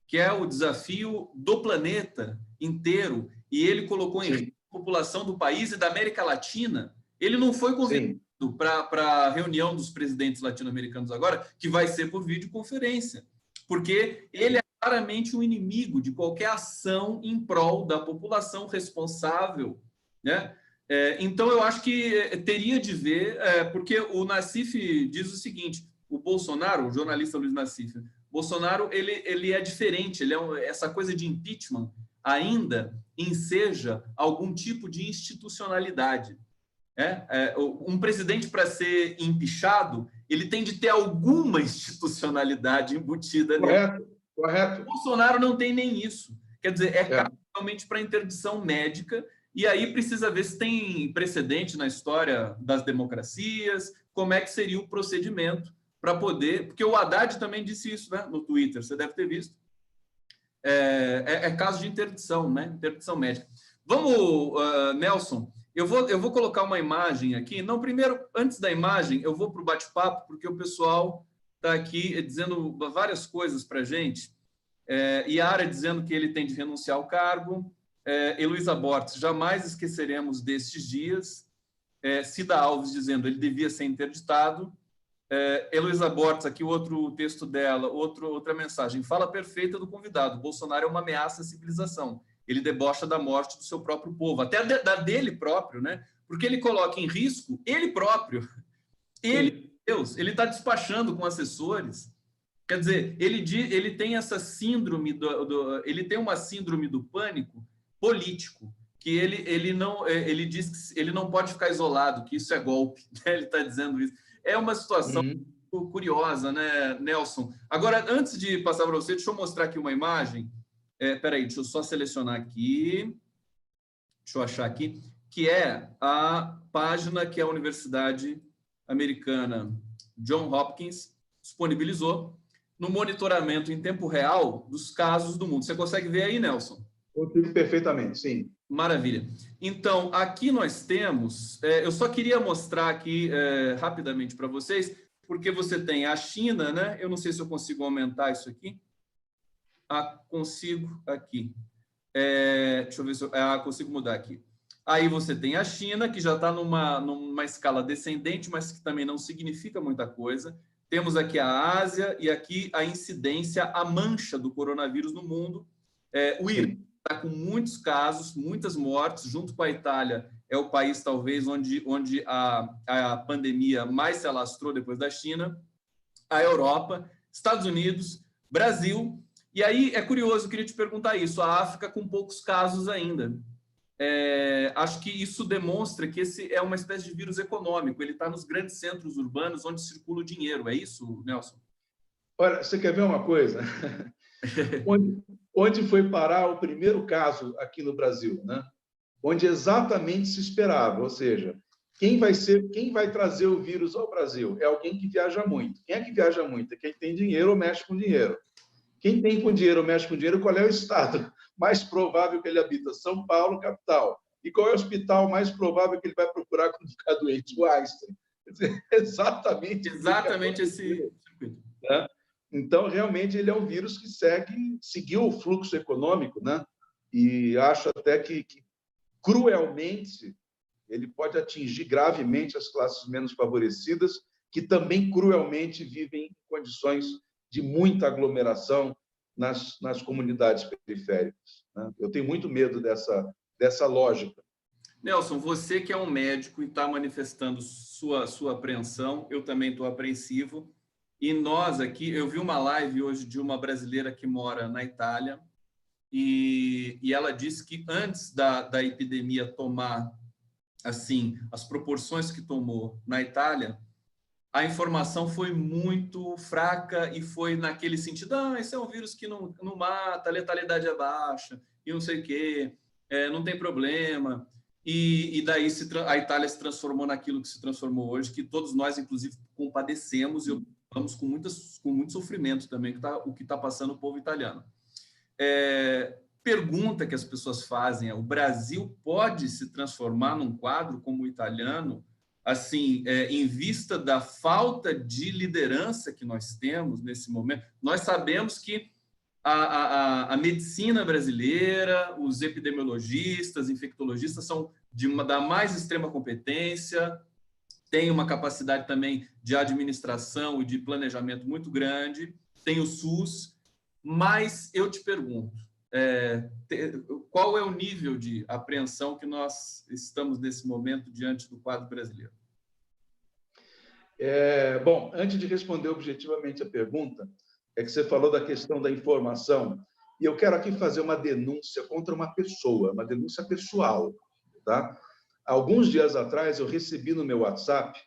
que é o desafio do planeta inteiro, e ele colocou em risco a população do país e da América Latina. Ele não foi convidado para a reunião dos presidentes latino-americanos agora, que vai ser por videoconferência, porque ele é claramente um inimigo de qualquer ação em prol da população responsável, né? Então, eu acho que teria de ver, porque o Nassif diz o seguinte, o Bolsonaro, o jornalista Luiz Nassif, Bolsonaro, ele é diferente, essa coisa de impeachment ainda enseja algum tipo de institucionalidade. Um presidente, para ser empichado, ele tem de ter alguma institucionalidade embutida nele. Correto. O Bolsonaro não tem nem isso. Quer dizer, realmente para interdição médica, e aí precisa ver se tem precedente na história das democracias, como é que seria o procedimento para poder... Porque o Haddad também disse isso, né, no Twitter, você deve ter visto. Caso de interdição, né? Interdição médica. Vamos, Nelson, eu vou colocar uma imagem aqui. Não, primeiro, antes da imagem, eu vou para o bate-papo, porque o pessoal está aqui dizendo várias coisas para a gente. Iara dizendo que ele tem de renunciar ao cargo. Heloísa Bortes, jamais esqueceremos destes dias. Cida Alves dizendo ele devia ser interditado. Heloísa Bortes, aqui outro texto dela, outra mensagem. Fala perfeita do convidado. Bolsonaro é uma ameaça à civilização. Ele debocha da morte do seu próprio povo, até da dele próprio, né? Porque ele coloca em risco ele próprio. Deus, ele está despachando com assessores. Quer dizer, ele tem essa síndrome ele tem uma síndrome do pânico político, que ele diz que ele não pode ficar isolado, que isso é golpe. Né? Ele está dizendo isso. É uma situação curiosa, né, Nelson? Agora, antes de passar para você, deixa eu mostrar aqui uma imagem. Espera aí, deixa eu só selecionar aqui. Deixa eu achar aqui. Que é a página que a Universidade Americana Johns Hopkins disponibilizou no monitoramento em tempo real dos casos do mundo. Você consegue ver aí, Nelson? Consigo perfeitamente, sim. Maravilha. Então, aqui nós temos... eu só queria mostrar aqui rapidamente para vocês, porque você tem a China, né? Eu não sei se eu consigo aumentar isso aqui. Consigo aqui. Deixa eu ver se eu consigo mudar aqui. Aí você tem a China, que já está numa escala descendente, mas que também não significa muita coisa. Temos aqui a Ásia e aqui a incidência, a mancha do coronavírus no mundo. O Irã está com muitos casos, muitas mortes, junto com a Itália, é o país, talvez, onde a pandemia mais se alastrou depois da China. A Europa, Estados Unidos, Brasil. E aí, é curioso, eu queria te perguntar isso, a África com poucos casos ainda. Acho que isso demonstra que esse é uma espécie de vírus econômico, ele está nos grandes centros urbanos onde circula o dinheiro. É isso, Nelson? Olha, você quer ver uma coisa? Onde foi parar o primeiro caso aqui no Brasil, né? Onde exatamente se esperava, ou seja, quem vai trazer o vírus ao Brasil? É alguém que viaja muito. Quem é que viaja muito? É quem tem dinheiro ou mexe com dinheiro. Quem tem com dinheiro ou mexe com dinheiro, qual é o estado mais provável que ele habita? São Paulo, capital. E qual é o hospital mais provável que ele vai procurar quando ficar doente? O Einstein. Exatamente esse circuito. Né? Então, realmente, ele é um vírus que seguiu o fluxo econômico, né? E acho até que cruelmente, ele pode atingir gravemente as classes menos favorecidas, que também cruelmente vivem em condições de muita aglomeração nas comunidades periféricas. Né? Eu tenho muito medo dessa lógica. Nelson, você que é um médico e está manifestando sua apreensão, eu também estou apreensivo. E nós aqui, eu vi uma live hoje de uma brasileira que mora na Itália, e ela disse que antes da epidemia tomar assim as proporções que tomou na Itália, a informação foi muito fraca e foi naquele sentido, esse é um vírus que não mata, a letalidade é baixa, e não sei o quê, não tem problema. E daí a Itália se transformou naquilo que se transformou hoje, que todos nós, inclusive, compadecemos e vamos com muito sofrimento também, o que está passando o povo italiano. Pergunta que as pessoas fazem o Brasil pode se transformar num quadro como o italiano, assim, em vista da falta de liderança que nós temos nesse momento? Nós sabemos que a medicina brasileira, os epidemiologistas, infectologistas são da mais extrema competência, tem uma capacidade também de administração e de planejamento muito grande, tem o SUS, mas eu te pergunto, qual é o nível de apreensão que nós estamos nesse momento diante do quadro brasileiro? Bom, antes de responder objetivamente a pergunta, é que você falou da questão da informação, e eu quero aqui fazer uma denúncia contra uma pessoa, uma denúncia pessoal, tá? Alguns dias atrás, eu recebi no meu WhatsApp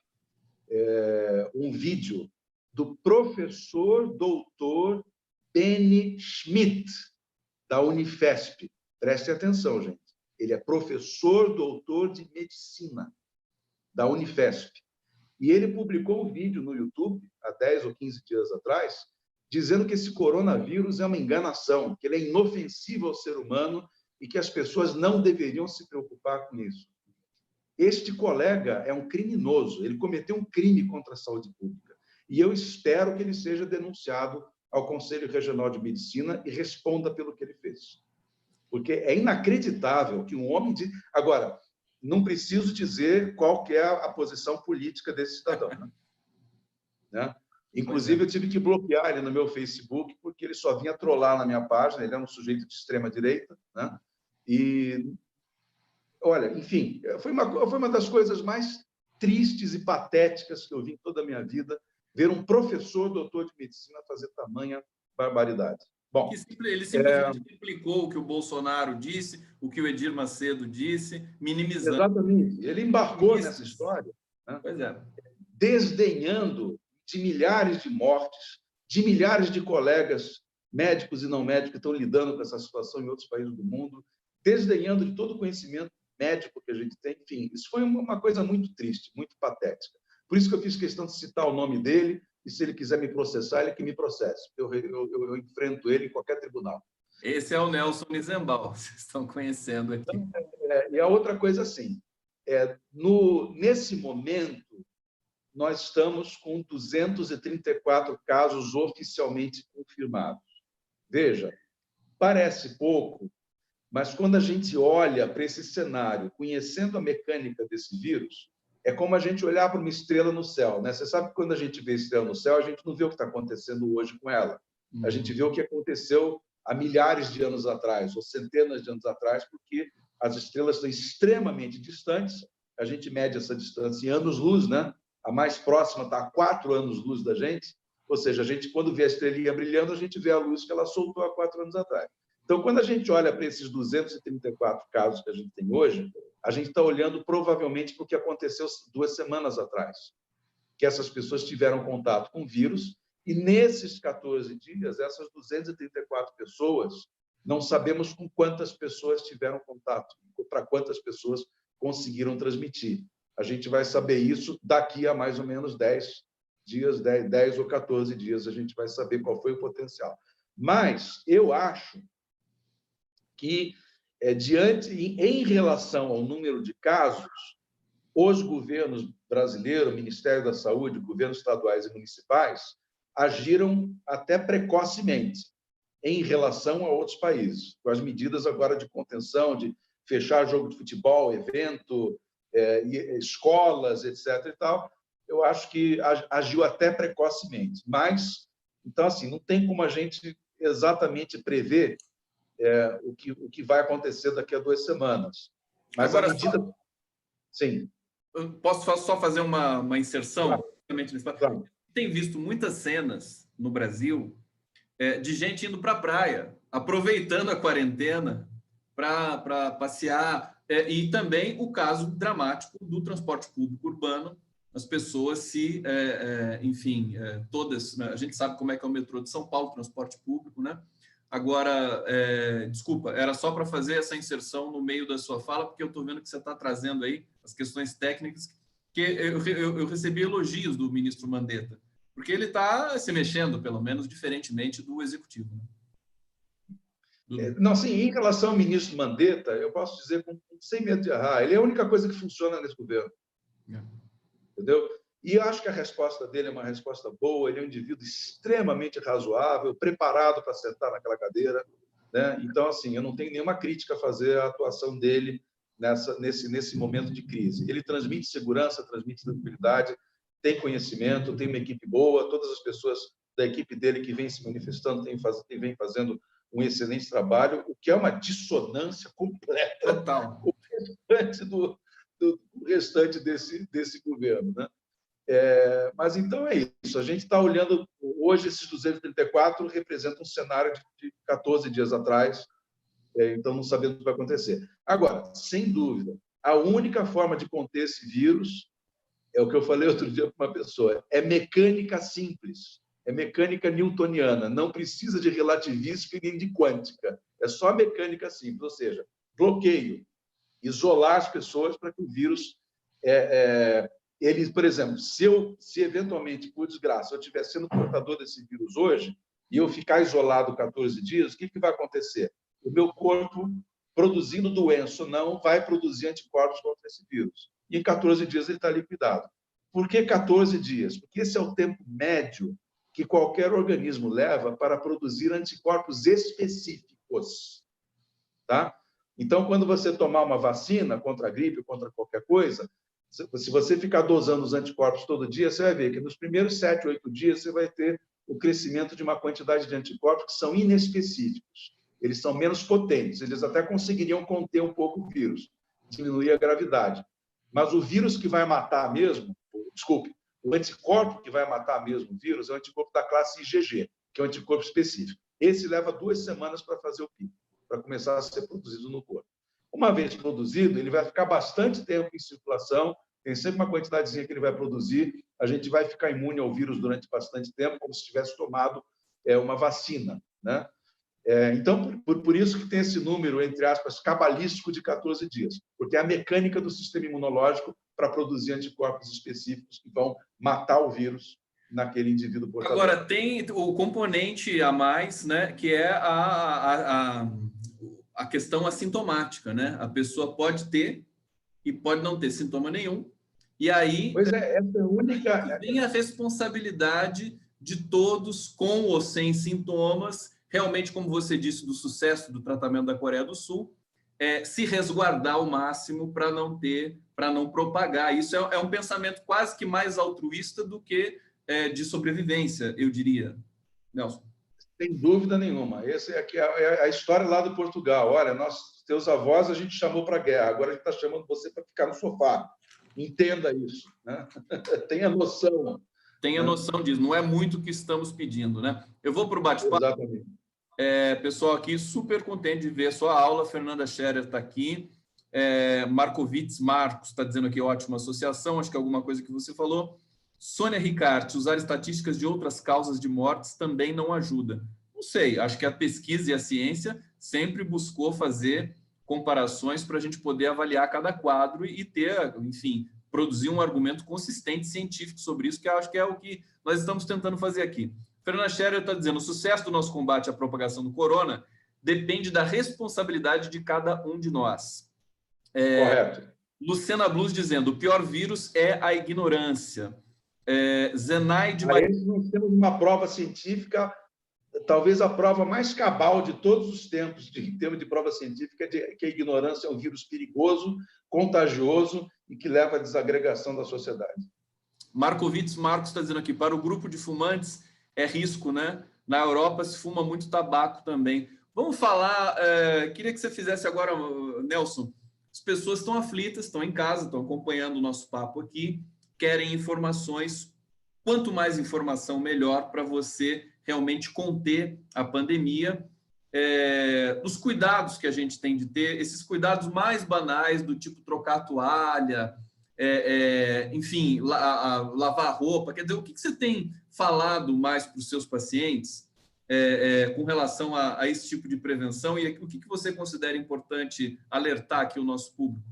um vídeo do professor doutor Benny Schmidt, da Unifesp. Preste atenção, gente. Ele é professor doutor de medicina da Unifesp. E ele publicou um vídeo no YouTube, há 10 ou 15 dias atrás, dizendo que esse coronavírus é uma enganação, que ele é inofensivo ao ser humano e que as pessoas não deveriam se preocupar com isso. Este colega é um criminoso, ele cometeu um crime contra a saúde pública. E eu espero que ele seja denunciado ao Conselho Regional de Medicina e responda pelo que ele fez. Porque é inacreditável que um homem de... Agora, não preciso dizer qual que é a posição política desse cidadão, né? Inclusive, eu tive que bloquear ele no meu Facebook, porque ele só vinha trollar na minha página, ele é um sujeito de extrema-direita, né? E, olha, enfim, foi uma das coisas mais tristes e patéticas que eu vi em toda a minha vida, ver um professor doutor de medicina fazer tamanha barbaridade. Bom, ele simplesmente replicou o que o Bolsonaro disse, o que o Edir Macedo disse, minimizando. Exatamente. Ele embarcou nessa história, né? Pois é. Desdenhando de milhares de mortes, de milhares de colegas médicos e não médicos que estão lidando com essa situação em outros países do mundo, desdenhando de todo o conhecimento médico que a gente tem. Enfim, isso foi uma coisa muito triste, muito patética. Por isso que eu fiz questão de citar o nome dele, e se ele quiser me processar, ele que me processe. Eu enfrento ele em qualquer tribunal. Esse é o Nelson Nizembal, vocês estão conhecendo aqui. Então, e a outra coisa, assim, nesse momento, nós estamos com 234 casos oficialmente confirmados. Veja, parece pouco, mas quando a gente olha para esse cenário, conhecendo a mecânica desse vírus, é como a gente olhar para uma estrela no céu, né? Você sabe que quando a gente vê estrela no céu, a gente não vê o que está acontecendo hoje com ela. A gente vê o que aconteceu há milhares de anos atrás, ou centenas de anos atrás, porque as estrelas estão extremamente distantes. A gente mede essa distância em anos-luz, né? A mais próxima está a 4 anos-luz da gente. Ou seja, a gente, quando vê a estrelinha brilhando, a gente vê a luz que ela soltou há 4 anos atrás. Então, quando a gente olha para esses 234 casos que a gente tem hoje, a gente está olhando provavelmente para o que aconteceu 2 semanas atrás, que essas pessoas tiveram contato com o vírus, e nesses 14 dias, essas 234 pessoas, não sabemos com quantas pessoas tiveram contato, para quantas pessoas conseguiram transmitir. A gente vai saber isso daqui a mais ou menos 10 dias, 10 ou 14 dias, a gente vai saber qual foi o potencial. Mas eu acho que, em relação ao número de casos, os governos brasileiros, Ministério da Saúde, governos estaduais e municipais, agiram até precocemente em relação a outros países, com as medidas agora de contenção, de fechar jogo de futebol, evento, escolas, etc. e tal. Eu acho que agiu até precocemente. Mas, então, assim, não tem como a gente exatamente prever o que vai acontecer daqui a 2 semanas. Mas agora, a medida... Sim. Eu posso só fazer uma inserção? Claro. Tem visto muitas cenas no Brasil de gente indo para a praia, aproveitando a quarentena para passear, e também o caso dramático do transporte público urbano, as pessoas enfim, todas, né? A gente sabe como é que é o metrô de São Paulo, transporte público, né? Agora, desculpa, era só para fazer essa inserção no meio da sua fala, porque eu estou vendo que você está trazendo aí as questões técnicas, que eu recebi elogios do ministro Mandetta, porque ele está se mexendo, pelo menos, diferentemente do executivo. Né? Não, sim, em relação ao ministro Mandetta, eu posso dizer sem medo de errar, ele é a única coisa que funciona nesse governo. Entendeu? E eu acho que a resposta dele é uma resposta boa, ele é um indivíduo extremamente razoável, preparado para sentar naquela cadeira, né? Então, assim, eu não tenho nenhuma crítica a fazer à atuação dele nesse momento de crise. Ele transmite segurança, transmite tranquilidade, tem conhecimento, tem uma equipe boa, todas as pessoas da equipe dele que vêm se manifestando vêm fazendo um excelente trabalho, o que é uma dissonância completa Total. com o restante do restante desse governo, né? Mas então é isso. A gente está olhando hoje, esses 234 representam um cenário de 14 dias atrás, então não sabemos o que vai acontecer. Agora, sem dúvida, a única forma de conter esse vírus é o que eu falei outro dia para uma pessoa: é mecânica simples, é mecânica newtoniana, não precisa de relativística nem de quântica, é só mecânica simples, ou seja, bloqueio, isolar as pessoas para que o vírus eles, por exemplo, se eventualmente, por desgraça, eu estiver sendo portador desse vírus hoje e eu ficar isolado 14 dias, o que vai acontecer? O meu corpo, produzindo doença ou não, vai produzir anticorpos contra esse vírus. E em 14 dias ele está liquidado. Por que 14 dias? Porque esse é o tempo médio que qualquer organismo leva para produzir anticorpos específicos. Tá? Então, quando você tomar uma vacina contra a gripe, contra qualquer coisa, se você ficar dosando os anticorpos todo dia, você vai ver que nos primeiros 7, 8 dias você vai ter o crescimento de uma quantidade de anticorpos que são inespecíficos. Eles são menos potentes, eles até conseguiriam conter um pouco o vírus, diminuir a gravidade. Mas o vírus que vai matar mesmo, desculpe, o anticorpo que vai matar mesmo o vírus é o anticorpo da classe IgG, que é um anticorpo específico. Esse leva 2 semanas para fazer o pico, para começar a ser produzido no corpo. Uma vez produzido, ele vai ficar bastante tempo em circulação, tem sempre uma quantidadezinha que ele vai produzir, a gente vai ficar imune ao vírus durante bastante tempo, como se tivesse tomado uma vacina, né? Então, por isso que tem esse número, entre aspas, cabalístico de 14 dias, porque é a mecânica do sistema imunológico para produzir anticorpos específicos que vão matar o vírus naquele indivíduo portador. Agora, tem o componente a mais, né, que é a questão assintomática, né? A pessoa pode ter e pode não ter sintoma nenhum, e aí pois essa é a única... Vem a responsabilidade de todos, com ou sem sintomas, realmente, como você disse, do sucesso do tratamento da Coreia do Sul, se resguardar ao máximo para não propagar. Isso é um pensamento quase que mais altruísta do que de sobrevivência, eu diria. Nelson. Sem dúvida nenhuma. Essa é a história lá do Portugal. Olha, teus avós a gente chamou para a guerra, agora a gente está chamando você para ficar no sofá. Entenda isso, né? Tenha noção. Tenha noção disso. Não é muito o que estamos pedindo, né? Eu vou para o bate-papo. Exatamente. Pessoal aqui, super contente de ver a sua aula. Fernanda Scherer está aqui. Marcovitz Marcos está dizendo aqui, ótima associação. Acho que é alguma coisa que você falou. Sônia Ricarte, usar estatísticas de outras causas de mortes também não ajuda. Não sei, acho que a pesquisa e a ciência sempre buscou fazer comparações para a gente poder avaliar cada quadro e ter, enfim, produzir um argumento consistente científico sobre isso, que eu acho que é o que nós estamos tentando fazer aqui. Fernanda Scherer está dizendo, o sucesso do nosso combate à propagação do corona depende da responsabilidade de cada um de nós. Correto. Luciana Blues dizendo, o pior vírus é a ignorância. Zenaide... Nós temos uma prova científica, talvez a prova mais cabal de todos os tempos, em termos de prova científica, que a ignorância é um vírus perigoso, contagioso e que leva à desagregação da sociedade. Marcovitz Marcos está dizendo aqui, para o grupo de fumantes é risco, né? Na Europa se fuma muito tabaco também. Vamos falar, queria que você fizesse agora, Nelson, as pessoas estão aflitas, estão em casa, estão acompanhando o nosso papo aqui, querem informações, quanto mais informação, melhor para você realmente conter a pandemia, os cuidados que a gente tem de ter, esses cuidados mais banais, do tipo trocar a toalha, enfim, lavar a roupa. Quer dizer, o que você tem falado mais para os seus pacientes com relação a esse tipo de prevenção e o que você considera importante alertar aqui o nosso público?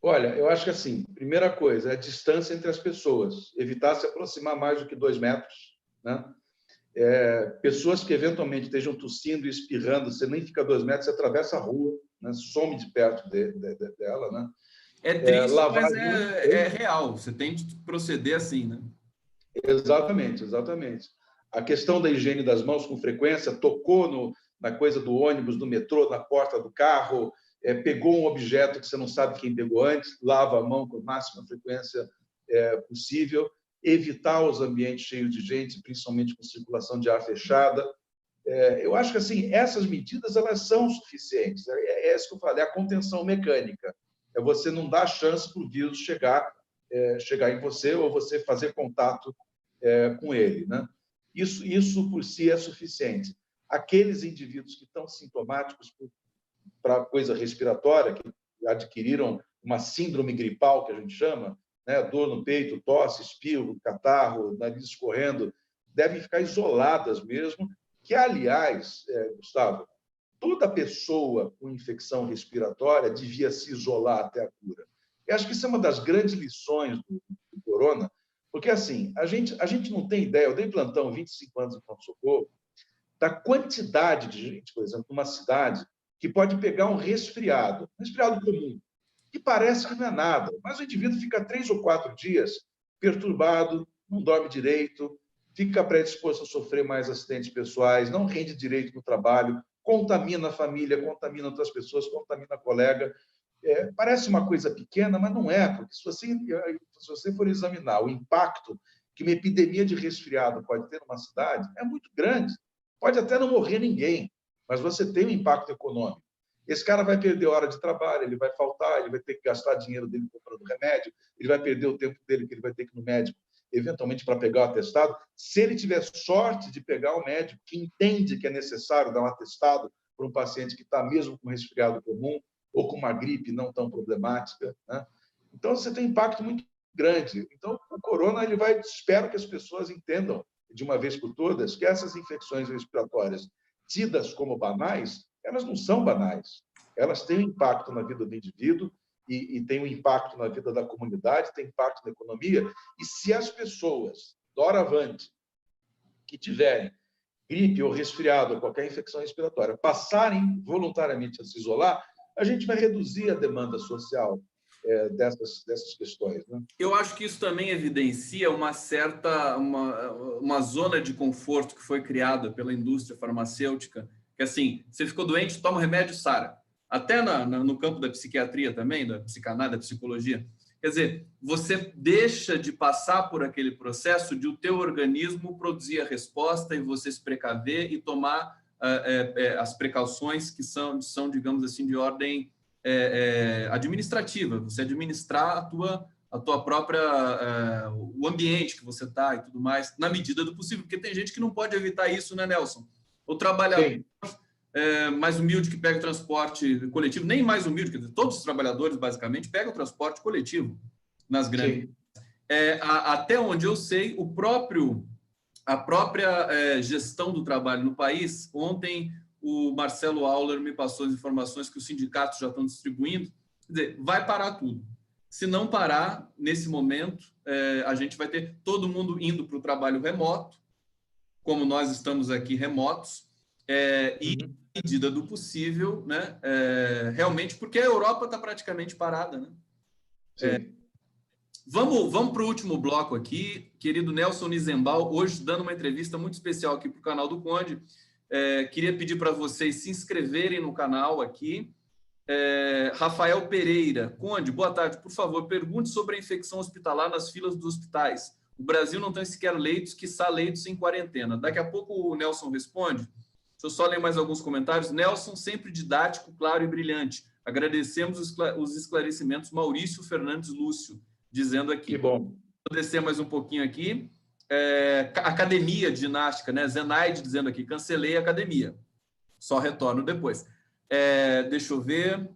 Olha, eu acho que assim, primeira coisa, é a distância entre as pessoas, evitar se aproximar mais do que 2 metros, né? Pessoas que eventualmente estejam tossindo e espirrando, você nem fica 2 metros, você atravessa a rua, né? Some de perto dela, né? É triste, mas é real, você tem que proceder assim, né? Exatamente, exatamente. A questão da higiene das mãos com frequência, tocou na coisa do ônibus, do metrô, na porta do carro, pegou um objeto que você não sabe quem pegou antes, lava a mão com a máxima frequência possível, evitar os ambientes cheios de gente, principalmente com circulação de ar fechada. Eu acho que assim, essas medidas elas são suficientes. É isso que eu falei, a contenção mecânica. É você não dar chance para o vírus chegar em você ou você fazer contato com ele, né? Isso por si é suficiente. Aqueles indivíduos que estão sintomáticos para coisa respiratória, que adquiriram uma síndrome gripal, que a gente chama, né? Dor no peito, tosse, espirro, catarro, nariz escorrendo, devem ficar isoladas mesmo, que, aliás, Gustavo, toda pessoa com infecção respiratória devia se isolar até a cura. Eu acho que isso é uma das grandes lições do corona, porque, assim, a gente não tem ideia, eu dei plantão 25 anos em pronto-socorro, da quantidade de gente, por exemplo, numa cidade, que pode pegar um resfriado comum, que parece que não é nada, mas o indivíduo fica 3 ou 4 dias perturbado, não dorme direito, fica predisposto a sofrer mais acidentes pessoais, não rende direito no trabalho, contamina a família, contamina outras pessoas, contamina a colega. Parece uma coisa pequena, mas não é, porque se você for examinar o impacto que uma epidemia de resfriado pode ter numa cidade, é muito grande. Pode até não morrer ninguém, mas você tem um impacto econômico. Esse cara vai perder hora de trabalho, ele vai faltar, ele vai ter que gastar dinheiro dele comprando remédio, ele vai perder o tempo dele que ele vai ter que ir no médico, eventualmente para pegar o atestado. Se ele tiver sorte de pegar o médico que entende que é necessário dar um atestado para um paciente que está mesmo com resfriado comum ou com uma gripe não tão problemática, né? Então, você tem um impacto muito grande. Então, o corona, espero que as pessoas entendam, de uma vez por todas, que essas infecções respiratórias tidas como banais, elas não são banais. Elas têm um impacto na vida do indivíduo e têm um impacto na vida da comunidade, têm impacto na economia. E se as pessoas, doravante, que tiverem gripe ou resfriado ou qualquer infecção respiratória, passarem voluntariamente a se isolar, a gente vai reduzir a demanda social dessas questões, né? Eu acho que isso também evidencia uma zona de conforto que foi criada pela indústria farmacêutica, que assim, você ficou doente, toma remédio, sara. Até no campo da psiquiatria também, da psicanálise, da psicologia. Quer dizer, você deixa de passar por aquele processo de o teu organismo produzir a resposta e você se precaver e tomar as precauções que são, digamos assim, de ordem administrativa. Você administrar a tua própria o ambiente que você está e tudo mais, na medida do possível, porque tem gente que não pode evitar isso, né, Nelson? O trabalhador mais humilde que pega o transporte coletivo, nem mais humilde, quer dizer, todos os trabalhadores, basicamente, pegam o transporte coletivo nas grandes. Até onde eu sei, a própria gestão do trabalho no país, ontem o Marcelo Auler me passou as informações que os sindicatos já estão distribuindo, quer dizer, vai parar tudo. Se não parar, nesse momento, a gente vai ter todo mundo indo para o trabalho remoto, como nós estamos aqui remotos, e, na medida do possível, né, realmente, porque a Europa está praticamente parada, né? Vamos para o último bloco aqui, querido Nelson Nizembal, hoje dando uma entrevista muito especial aqui para o canal do Conde. Queria pedir para vocês se inscreverem no canal aqui. Rafael Pereira, Conde, boa tarde, por favor, pergunte sobre a infecção hospitalar nas filas dos hospitais. O Brasil não tem sequer leitos, quiçá leitos em quarentena. Daqui a pouco o Nelson responde. Deixa eu só ler mais alguns comentários. Nelson, sempre didático, claro e brilhante. Agradecemos os esclarecimentos. Maurício Fernandes Lúcio, dizendo aqui. Que bom. Vou descer mais um pouquinho aqui. Academia de ginástica, né? Zenaide dizendo aqui, cancelei a academia. Só retorno depois. Deixa eu ver.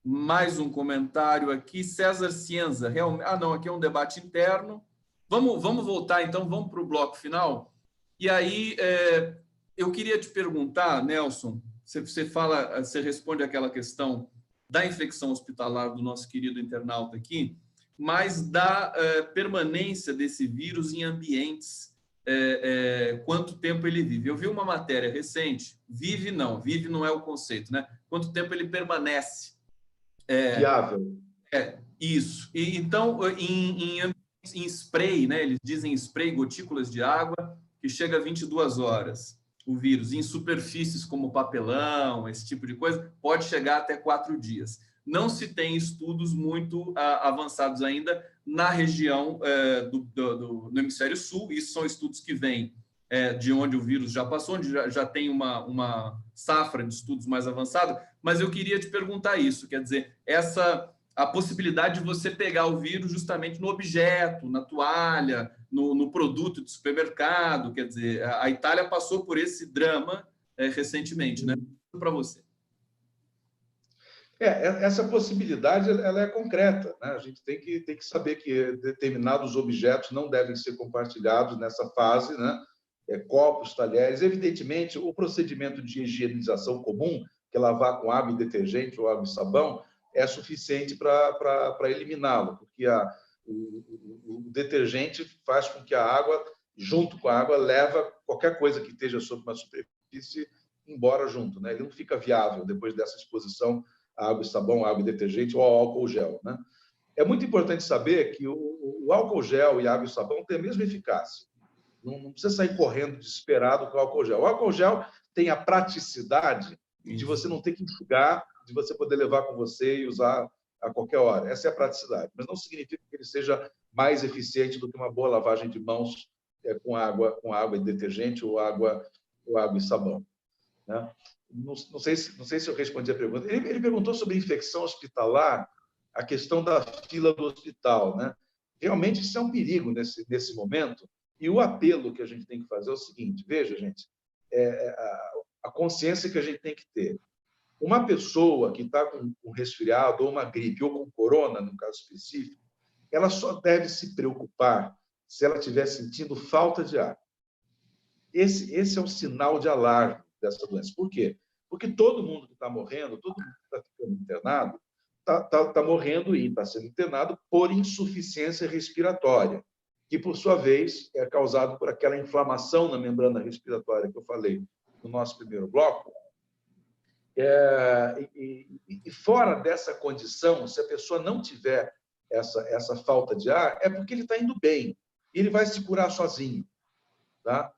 Mais um comentário aqui. César Cienza. Não, aqui é um debate interno. Vamos voltar, então, vamos para o bloco final. E aí, eu queria te perguntar, Nelson, você responde aquela questão da infecção hospitalar do nosso querido internauta aqui, mas da permanência desse vírus em ambientes, quanto tempo ele vive. Eu vi uma matéria recente, vive não é o conceito, né? Quanto tempo ele permanece. Viável. Isso. E, então, em spray, né? Eles dizem spray, gotículas de água, que chega a 22 horas. o vírus em superfícies como papelão, esse tipo de coisa, pode chegar até 4 dias. Não se tem estudos muito avançados ainda na região do hemisfério sul. Isso são estudos que vêm de onde o vírus já passou, onde já tem uma safra de estudos mais avançada. Mas eu queria te perguntar isso, quer dizer, a possibilidade de você pegar o vírus justamente no objeto, na toalha, no produto de supermercado, quer dizer, a Itália passou por esse drama recentemente, né? Para você. Essa possibilidade ela é concreta, né? A gente tem que saber que determinados objetos não devem ser compartilhados nessa fase, né? Copos, talheres. Evidentemente, o procedimento de higienização comum, que é lavar com água e detergente ou água e sabão, é suficiente para eliminá-lo, porque o detergente faz com que a água, junto com a água, leva qualquer coisa que esteja sobre uma superfície embora junto, né? Ele não fica viável depois dessa exposição a água e sabão, água e detergente ou ao álcool gel, né? É muito importante saber que o álcool gel e a água e sabão têm a mesma eficácia. Não precisa sair correndo desesperado com o álcool gel. O álcool gel tem a praticidade de você não ter que enxugar, de você poder levar com você e usar a qualquer hora. Essa é a praticidade. Mas não significa que ele seja mais eficiente do que uma boa lavagem de mãos com água e detergente ou água e sabão, né? Não sei se eu respondi a pergunta. Ele perguntou sobre infecção hospitalar, a questão da fila do hospital, né? Realmente isso é um perigo nesse momento. E o apelo que a gente tem que fazer é o seguinte: veja, gente, a consciência que a gente tem que ter. Uma pessoa que está com um resfriado ou uma gripe ou com corona, no caso específico, ela só deve se preocupar se ela estiver sentindo falta de ar. Esse é um sinal de alarme dessa doença. Por quê? Porque todo mundo que está morrendo, todo mundo que está ficando internado, está morrendo e está sendo internado por insuficiência respiratória, que, por sua vez, é causado por aquela inflamação na membrana respiratória que eu falei no nosso primeiro bloco. E fora dessa condição, se a pessoa não tiver essa falta de ar, é porque ele está indo bem, e ele vai se curar sozinho, tá?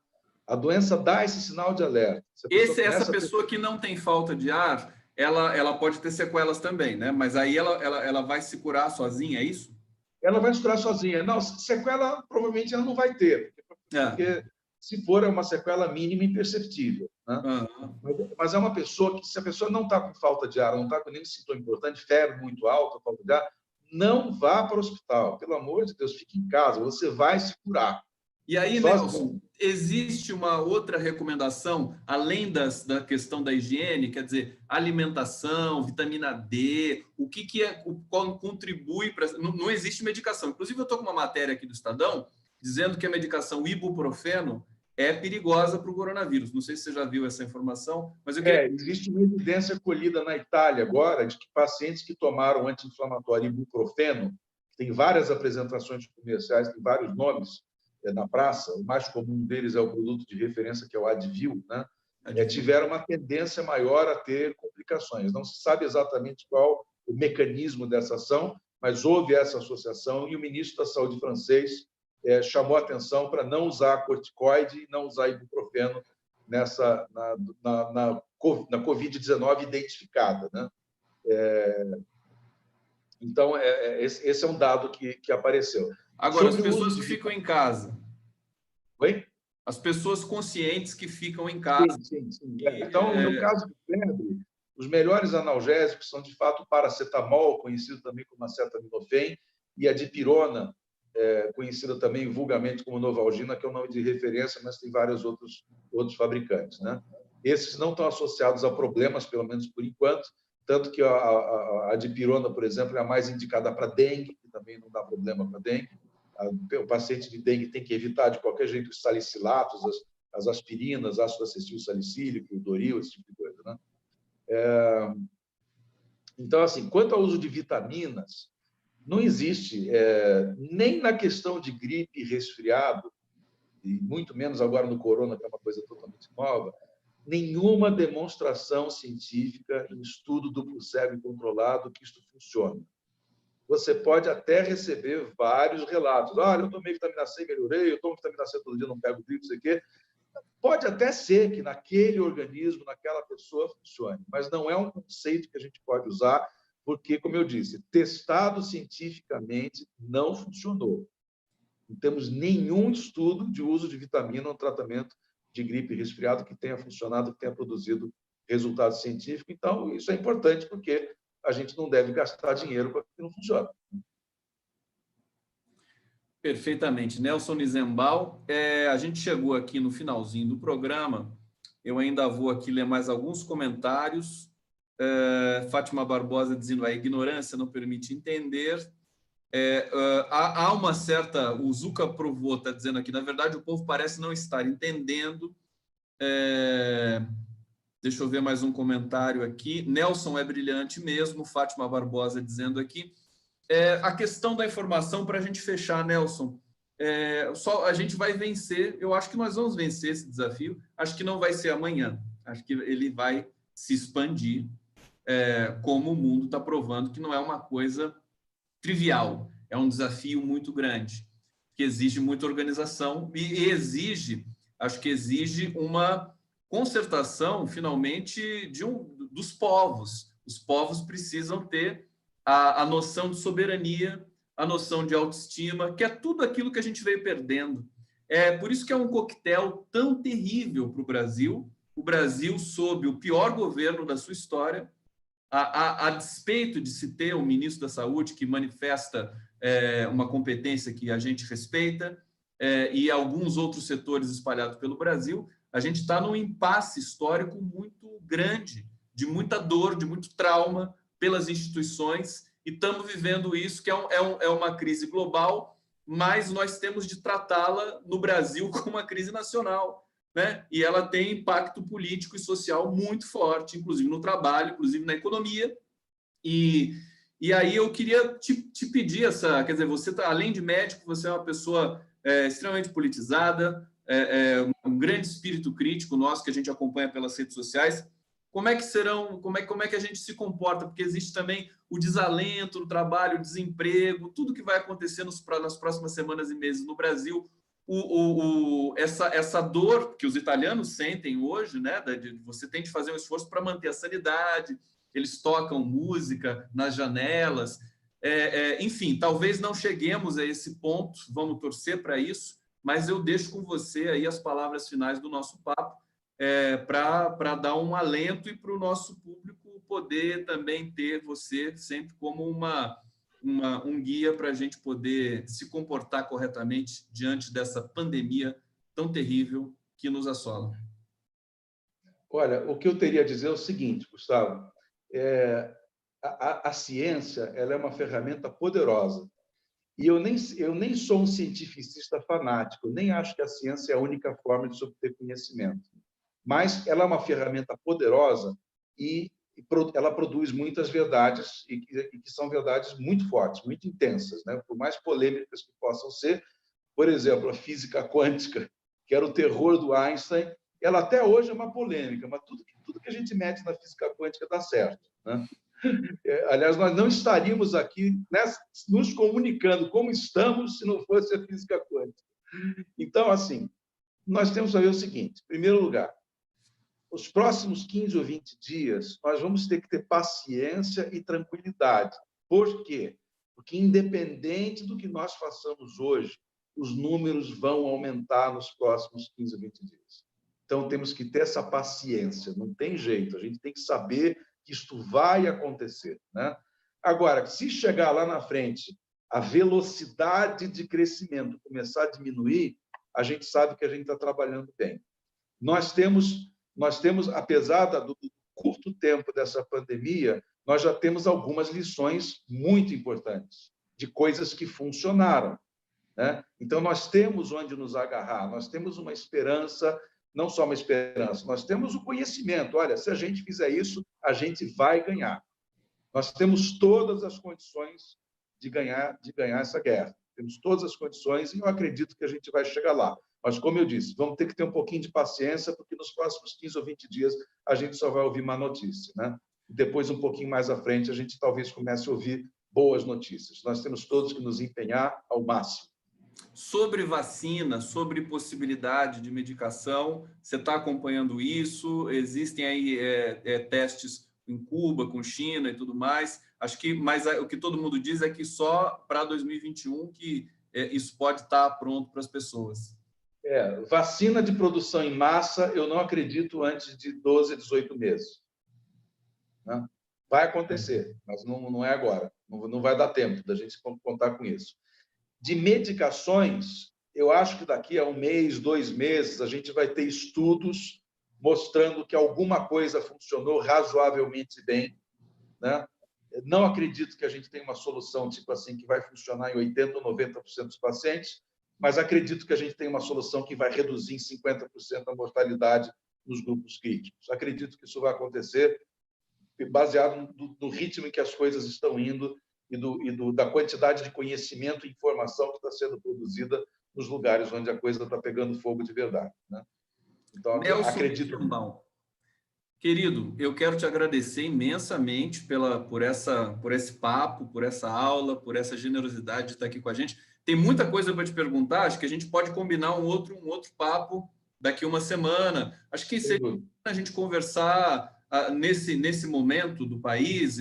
A doença dá esse sinal de alerta. Essa pessoa que não tem falta de ar, ela pode ter sequelas também, né? Mas aí ela vai se curar sozinha, é isso? Ela vai se curar sozinha. Não, sequela provavelmente ela não vai ter, porque se for é uma sequela mínima e imperceptível, né? Mas é uma pessoa que, se a pessoa não está com falta de ar, não está com nenhum sintoma importante, febre muito alta, falta de ar, não vá para o hospital. Pelo amor de Deus, fique em casa, você vai se curar. E aí, Nelson, existe uma outra recomendação, além da questão da higiene, quer dizer, alimentação, vitamina D, o que contribui para... Não existe medicação. Inclusive, eu estou com uma matéria aqui do Estadão dizendo que a medicação ibuprofeno é perigosa para o coronavírus. Não sei se você já viu essa informação, mas eu queria... Existe uma evidência colhida na Itália agora de que pacientes que tomaram anti-inflamatório ibuprofeno, tem várias apresentações comerciais, tem vários nomes na praça, o mais comum deles é o produto de referência, que é o Advil, né? Tiveram uma tendência maior a ter complicações. Não se sabe exatamente qual o mecanismo dessa ação, mas houve essa associação e o ministro da Saúde francês chamou a atenção para não usar corticoide e não usar ibuprofeno na Covid-19 identificada, né? Então, esse é um dado que apareceu. Agora, as pessoas que ficam em casa. Oi? As pessoas conscientes que ficam em casa. Sim. Então, no caso de febre, os melhores analgésicos são, de fato, o paracetamol, conhecido também como acetaminofém, e a dipirona, conhecida também vulgarmente como Novalgina, que é o nome de referência, mas tem vários outros fabricantes, né? Esses não estão associados a problemas, pelo menos por enquanto, tanto que a dipirona, por exemplo, é a mais indicada para dengue, que também não dá problema para dengue. O paciente de dengue tem que evitar, de qualquer jeito, os salicilatos, as aspirinas, ácido acetil salicílico, o Doril, esse tipo de coisa, né? Então, assim, quanto ao uso de vitaminas, não existe, nem na questão de gripe e resfriado, e muito menos agora no corona, que é uma coisa totalmente nova, nenhuma demonstração científica em estudo duplo cego e controlado que isto funcione. Você pode até receber vários relatos. Olha, eu tomei vitamina C, melhorei, eu tomo vitamina C todo dia, não pego gripe, não sei o quê. Pode até ser que naquele organismo, naquela pessoa funcione, mas não é um conceito que a gente pode usar, porque, como eu disse, testado cientificamente não funcionou. Não temos nenhum estudo de uso de vitamina no tratamento de gripe e resfriado que tenha funcionado, que tenha produzido resultado científico. Então, isso é importante, porque a gente não deve gastar dinheiro com aquilo que não funciona. Perfeitamente. Nelson Nizembal, a gente chegou aqui no finalzinho do programa, eu ainda vou aqui ler mais alguns comentários. Fátima Barbosa dizendo a ignorância não permite entender. Há uma certa... O Zuca provou, está dizendo aqui, na verdade, o povo parece não estar entendendo. Deixa eu ver mais um comentário aqui. Nelson é brilhante mesmo, Fátima Barbosa dizendo aqui. A questão da informação, para a gente fechar, Nelson, só a gente vai vencer, eu acho que nós vamos vencer esse desafio, acho que não vai ser amanhã, acho que ele vai se expandir, como o mundo está provando que não é uma coisa trivial, é um desafio muito grande, que exige muita organização e exige, acho que exige uma concertação, finalmente, dos povos. Os povos precisam ter a noção de soberania, a noção de autoestima, que é tudo aquilo que a gente veio perdendo. Por isso que é um coquetel tão terrível para o Brasil. O Brasil, sob o pior governo da sua história, a despeito de se ter um ministro da Saúde que manifesta uma competência que a gente respeita, e alguns outros setores espalhados pelo Brasil, a gente está num impasse histórico muito grande, de muita dor, de muito trauma pelas instituições, e estamos vivendo isso, que é uma crise global, mas nós temos de tratá-la no Brasil como uma crise nacional, né? E ela tem impacto político e social muito forte, inclusive no trabalho, inclusive na economia. E aí eu queria te pedir quer dizer, você além de médico, você é uma pessoa extremamente politizada, um grande espírito crítico nosso que a gente acompanha pelas redes sociais. Como é que a gente se comporta? Porque existe também o desalento no trabalho, o desemprego, tudo que vai acontecer nas próximas semanas e meses no Brasil. Essa dor que os italianos sentem hoje, né? Você tem de fazer um esforço para manter a sanidade, eles tocam música nas janelas, enfim, talvez não cheguemos a esse ponto, vamos torcer para isso, mas eu deixo com você aí as palavras finais do nosso papo, para dar um alento e para o nosso público poder também ter você sempre como um guia para a gente poder se comportar corretamente diante dessa pandemia tão terrível que nos assola. Olha, o que eu teria a dizer é o seguinte, Gustavo, a ciência ela é uma ferramenta poderosa, e eu nem sou um cientificista fanático, nem acho que a ciência é a única forma de se obter conhecimento, mas ela é uma ferramenta poderosa e ela produz muitas verdades e que são verdades muito fortes, muito intensas, né? Por mais polêmicas que possam ser. Por exemplo, a física quântica, que era o terror do Einstein, ela até hoje é uma polêmica, mas tudo que a gente mete na física quântica dá certo, né? Aliás, nós não estaríamos aqui, né, nos comunicando como estamos se não fosse a física quântica. Então, assim, nós temos que saber o seguinte: em primeiro lugar, os próximos 15 ou 20 dias, nós vamos ter que ter paciência e tranquilidade. Por quê? Porque, independente do que nós façamos hoje, os números vão aumentar nos próximos 15 ou 20 dias. Então, temos que ter essa paciência, não tem jeito, a gente tem que saber que isto vai acontecer, né? Agora, se chegar lá na frente, a velocidade de crescimento começar a diminuir, a gente sabe que a gente está trabalhando bem. Nós temos, apesar do curto tempo dessa pandemia, nós já temos algumas lições muito importantes de coisas que funcionaram, né? Então, nós temos onde nos agarrar, nós temos uma esperança, não só uma esperança, nós temos o conhecimento. Olha, se a gente fizer isso, a gente vai ganhar. Nós temos todas as condições de ganhar essa guerra. Temos todas as condições e eu acredito que a gente vai chegar lá. Mas, como eu disse, vamos ter que ter um pouquinho de paciência, porque nos próximos 15 ou 20 dias a gente só vai ouvir má notícia, né? Depois, um pouquinho mais à frente, a gente talvez comece a ouvir boas notícias. Nós temos todos que nos empenhar ao máximo. Sobre vacina, sobre possibilidade de medicação, você está acompanhando isso? Existem aí testes em Cuba, com China e tudo mais. Acho que, mas o que todo mundo diz é que só para 2021 que isso pode estar pronto para as pessoas. Vacina de produção em massa, eu não acredito antes de 12, 18 meses. Né? Vai acontecer, mas não é agora. Não vai dar tempo da gente contar com isso. De medicações, eu acho que daqui a 1 mês, 2 meses, a gente vai ter estudos mostrando que alguma coisa funcionou razoavelmente bem. Né? Não acredito que a gente tenha uma solução tipo assim que vai funcionar em 80% ou 90% dos pacientes, mas acredito que a gente tem uma solução que vai reduzir em 50% a mortalidade nos grupos críticos. Acredito que isso vai acontecer baseado no ritmo em que as coisas estão indo e da quantidade de conhecimento e informação que está sendo produzida nos lugares onde a coisa está pegando fogo de verdade. Né? Então, acredito. Querido, eu quero te agradecer imensamente por esse papo, por essa aula, por essa generosidade de estar aqui com a gente. Tem muita coisa para te perguntar, acho que a gente pode combinar um outro papo daqui uma semana. Acho que seria a gente conversar nesse momento do país,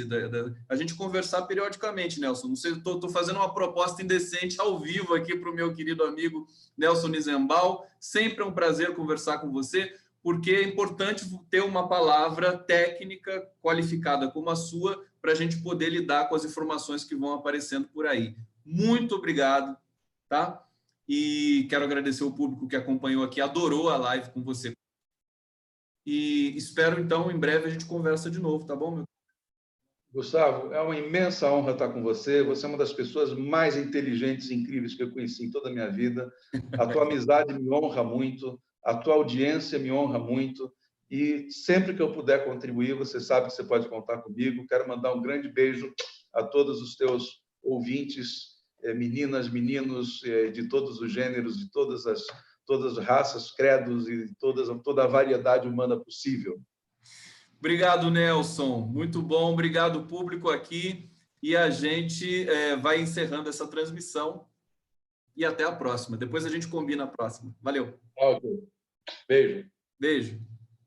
a gente conversar periodicamente, Nelson. Não sei, estou fazendo uma proposta indecente ao vivo aqui para o meu querido amigo Nelson Nizenbal. Sempre é um prazer conversar com você, porque é importante ter uma palavra técnica qualificada como a sua para a gente poder lidar com as informações que vão aparecendo por aí. Muito obrigado, tá? E quero agradecer o público que acompanhou aqui, adorou a live com você. E espero, então, em breve a gente conversa de novo, tá bom, meu? Gustavo, é uma imensa honra estar com você. Você é uma das pessoas mais inteligentes e incríveis que eu conheci em toda a minha vida. A tua amizade me honra muito, a tua audiência me honra muito. E sempre que eu puder contribuir, você sabe que você pode contar comigo. Quero mandar um grande beijo a todos os teus ouvintes, meninas, meninos, de todos os gêneros, de todas as raças, credos e toda a variedade humana possível. Obrigado, Nelson. Muito bom. Obrigado, público aqui. E a gente vai encerrando essa transmissão. E até a próxima. Depois a gente combina a próxima. Valeu. Ok. Beijo. Beijo.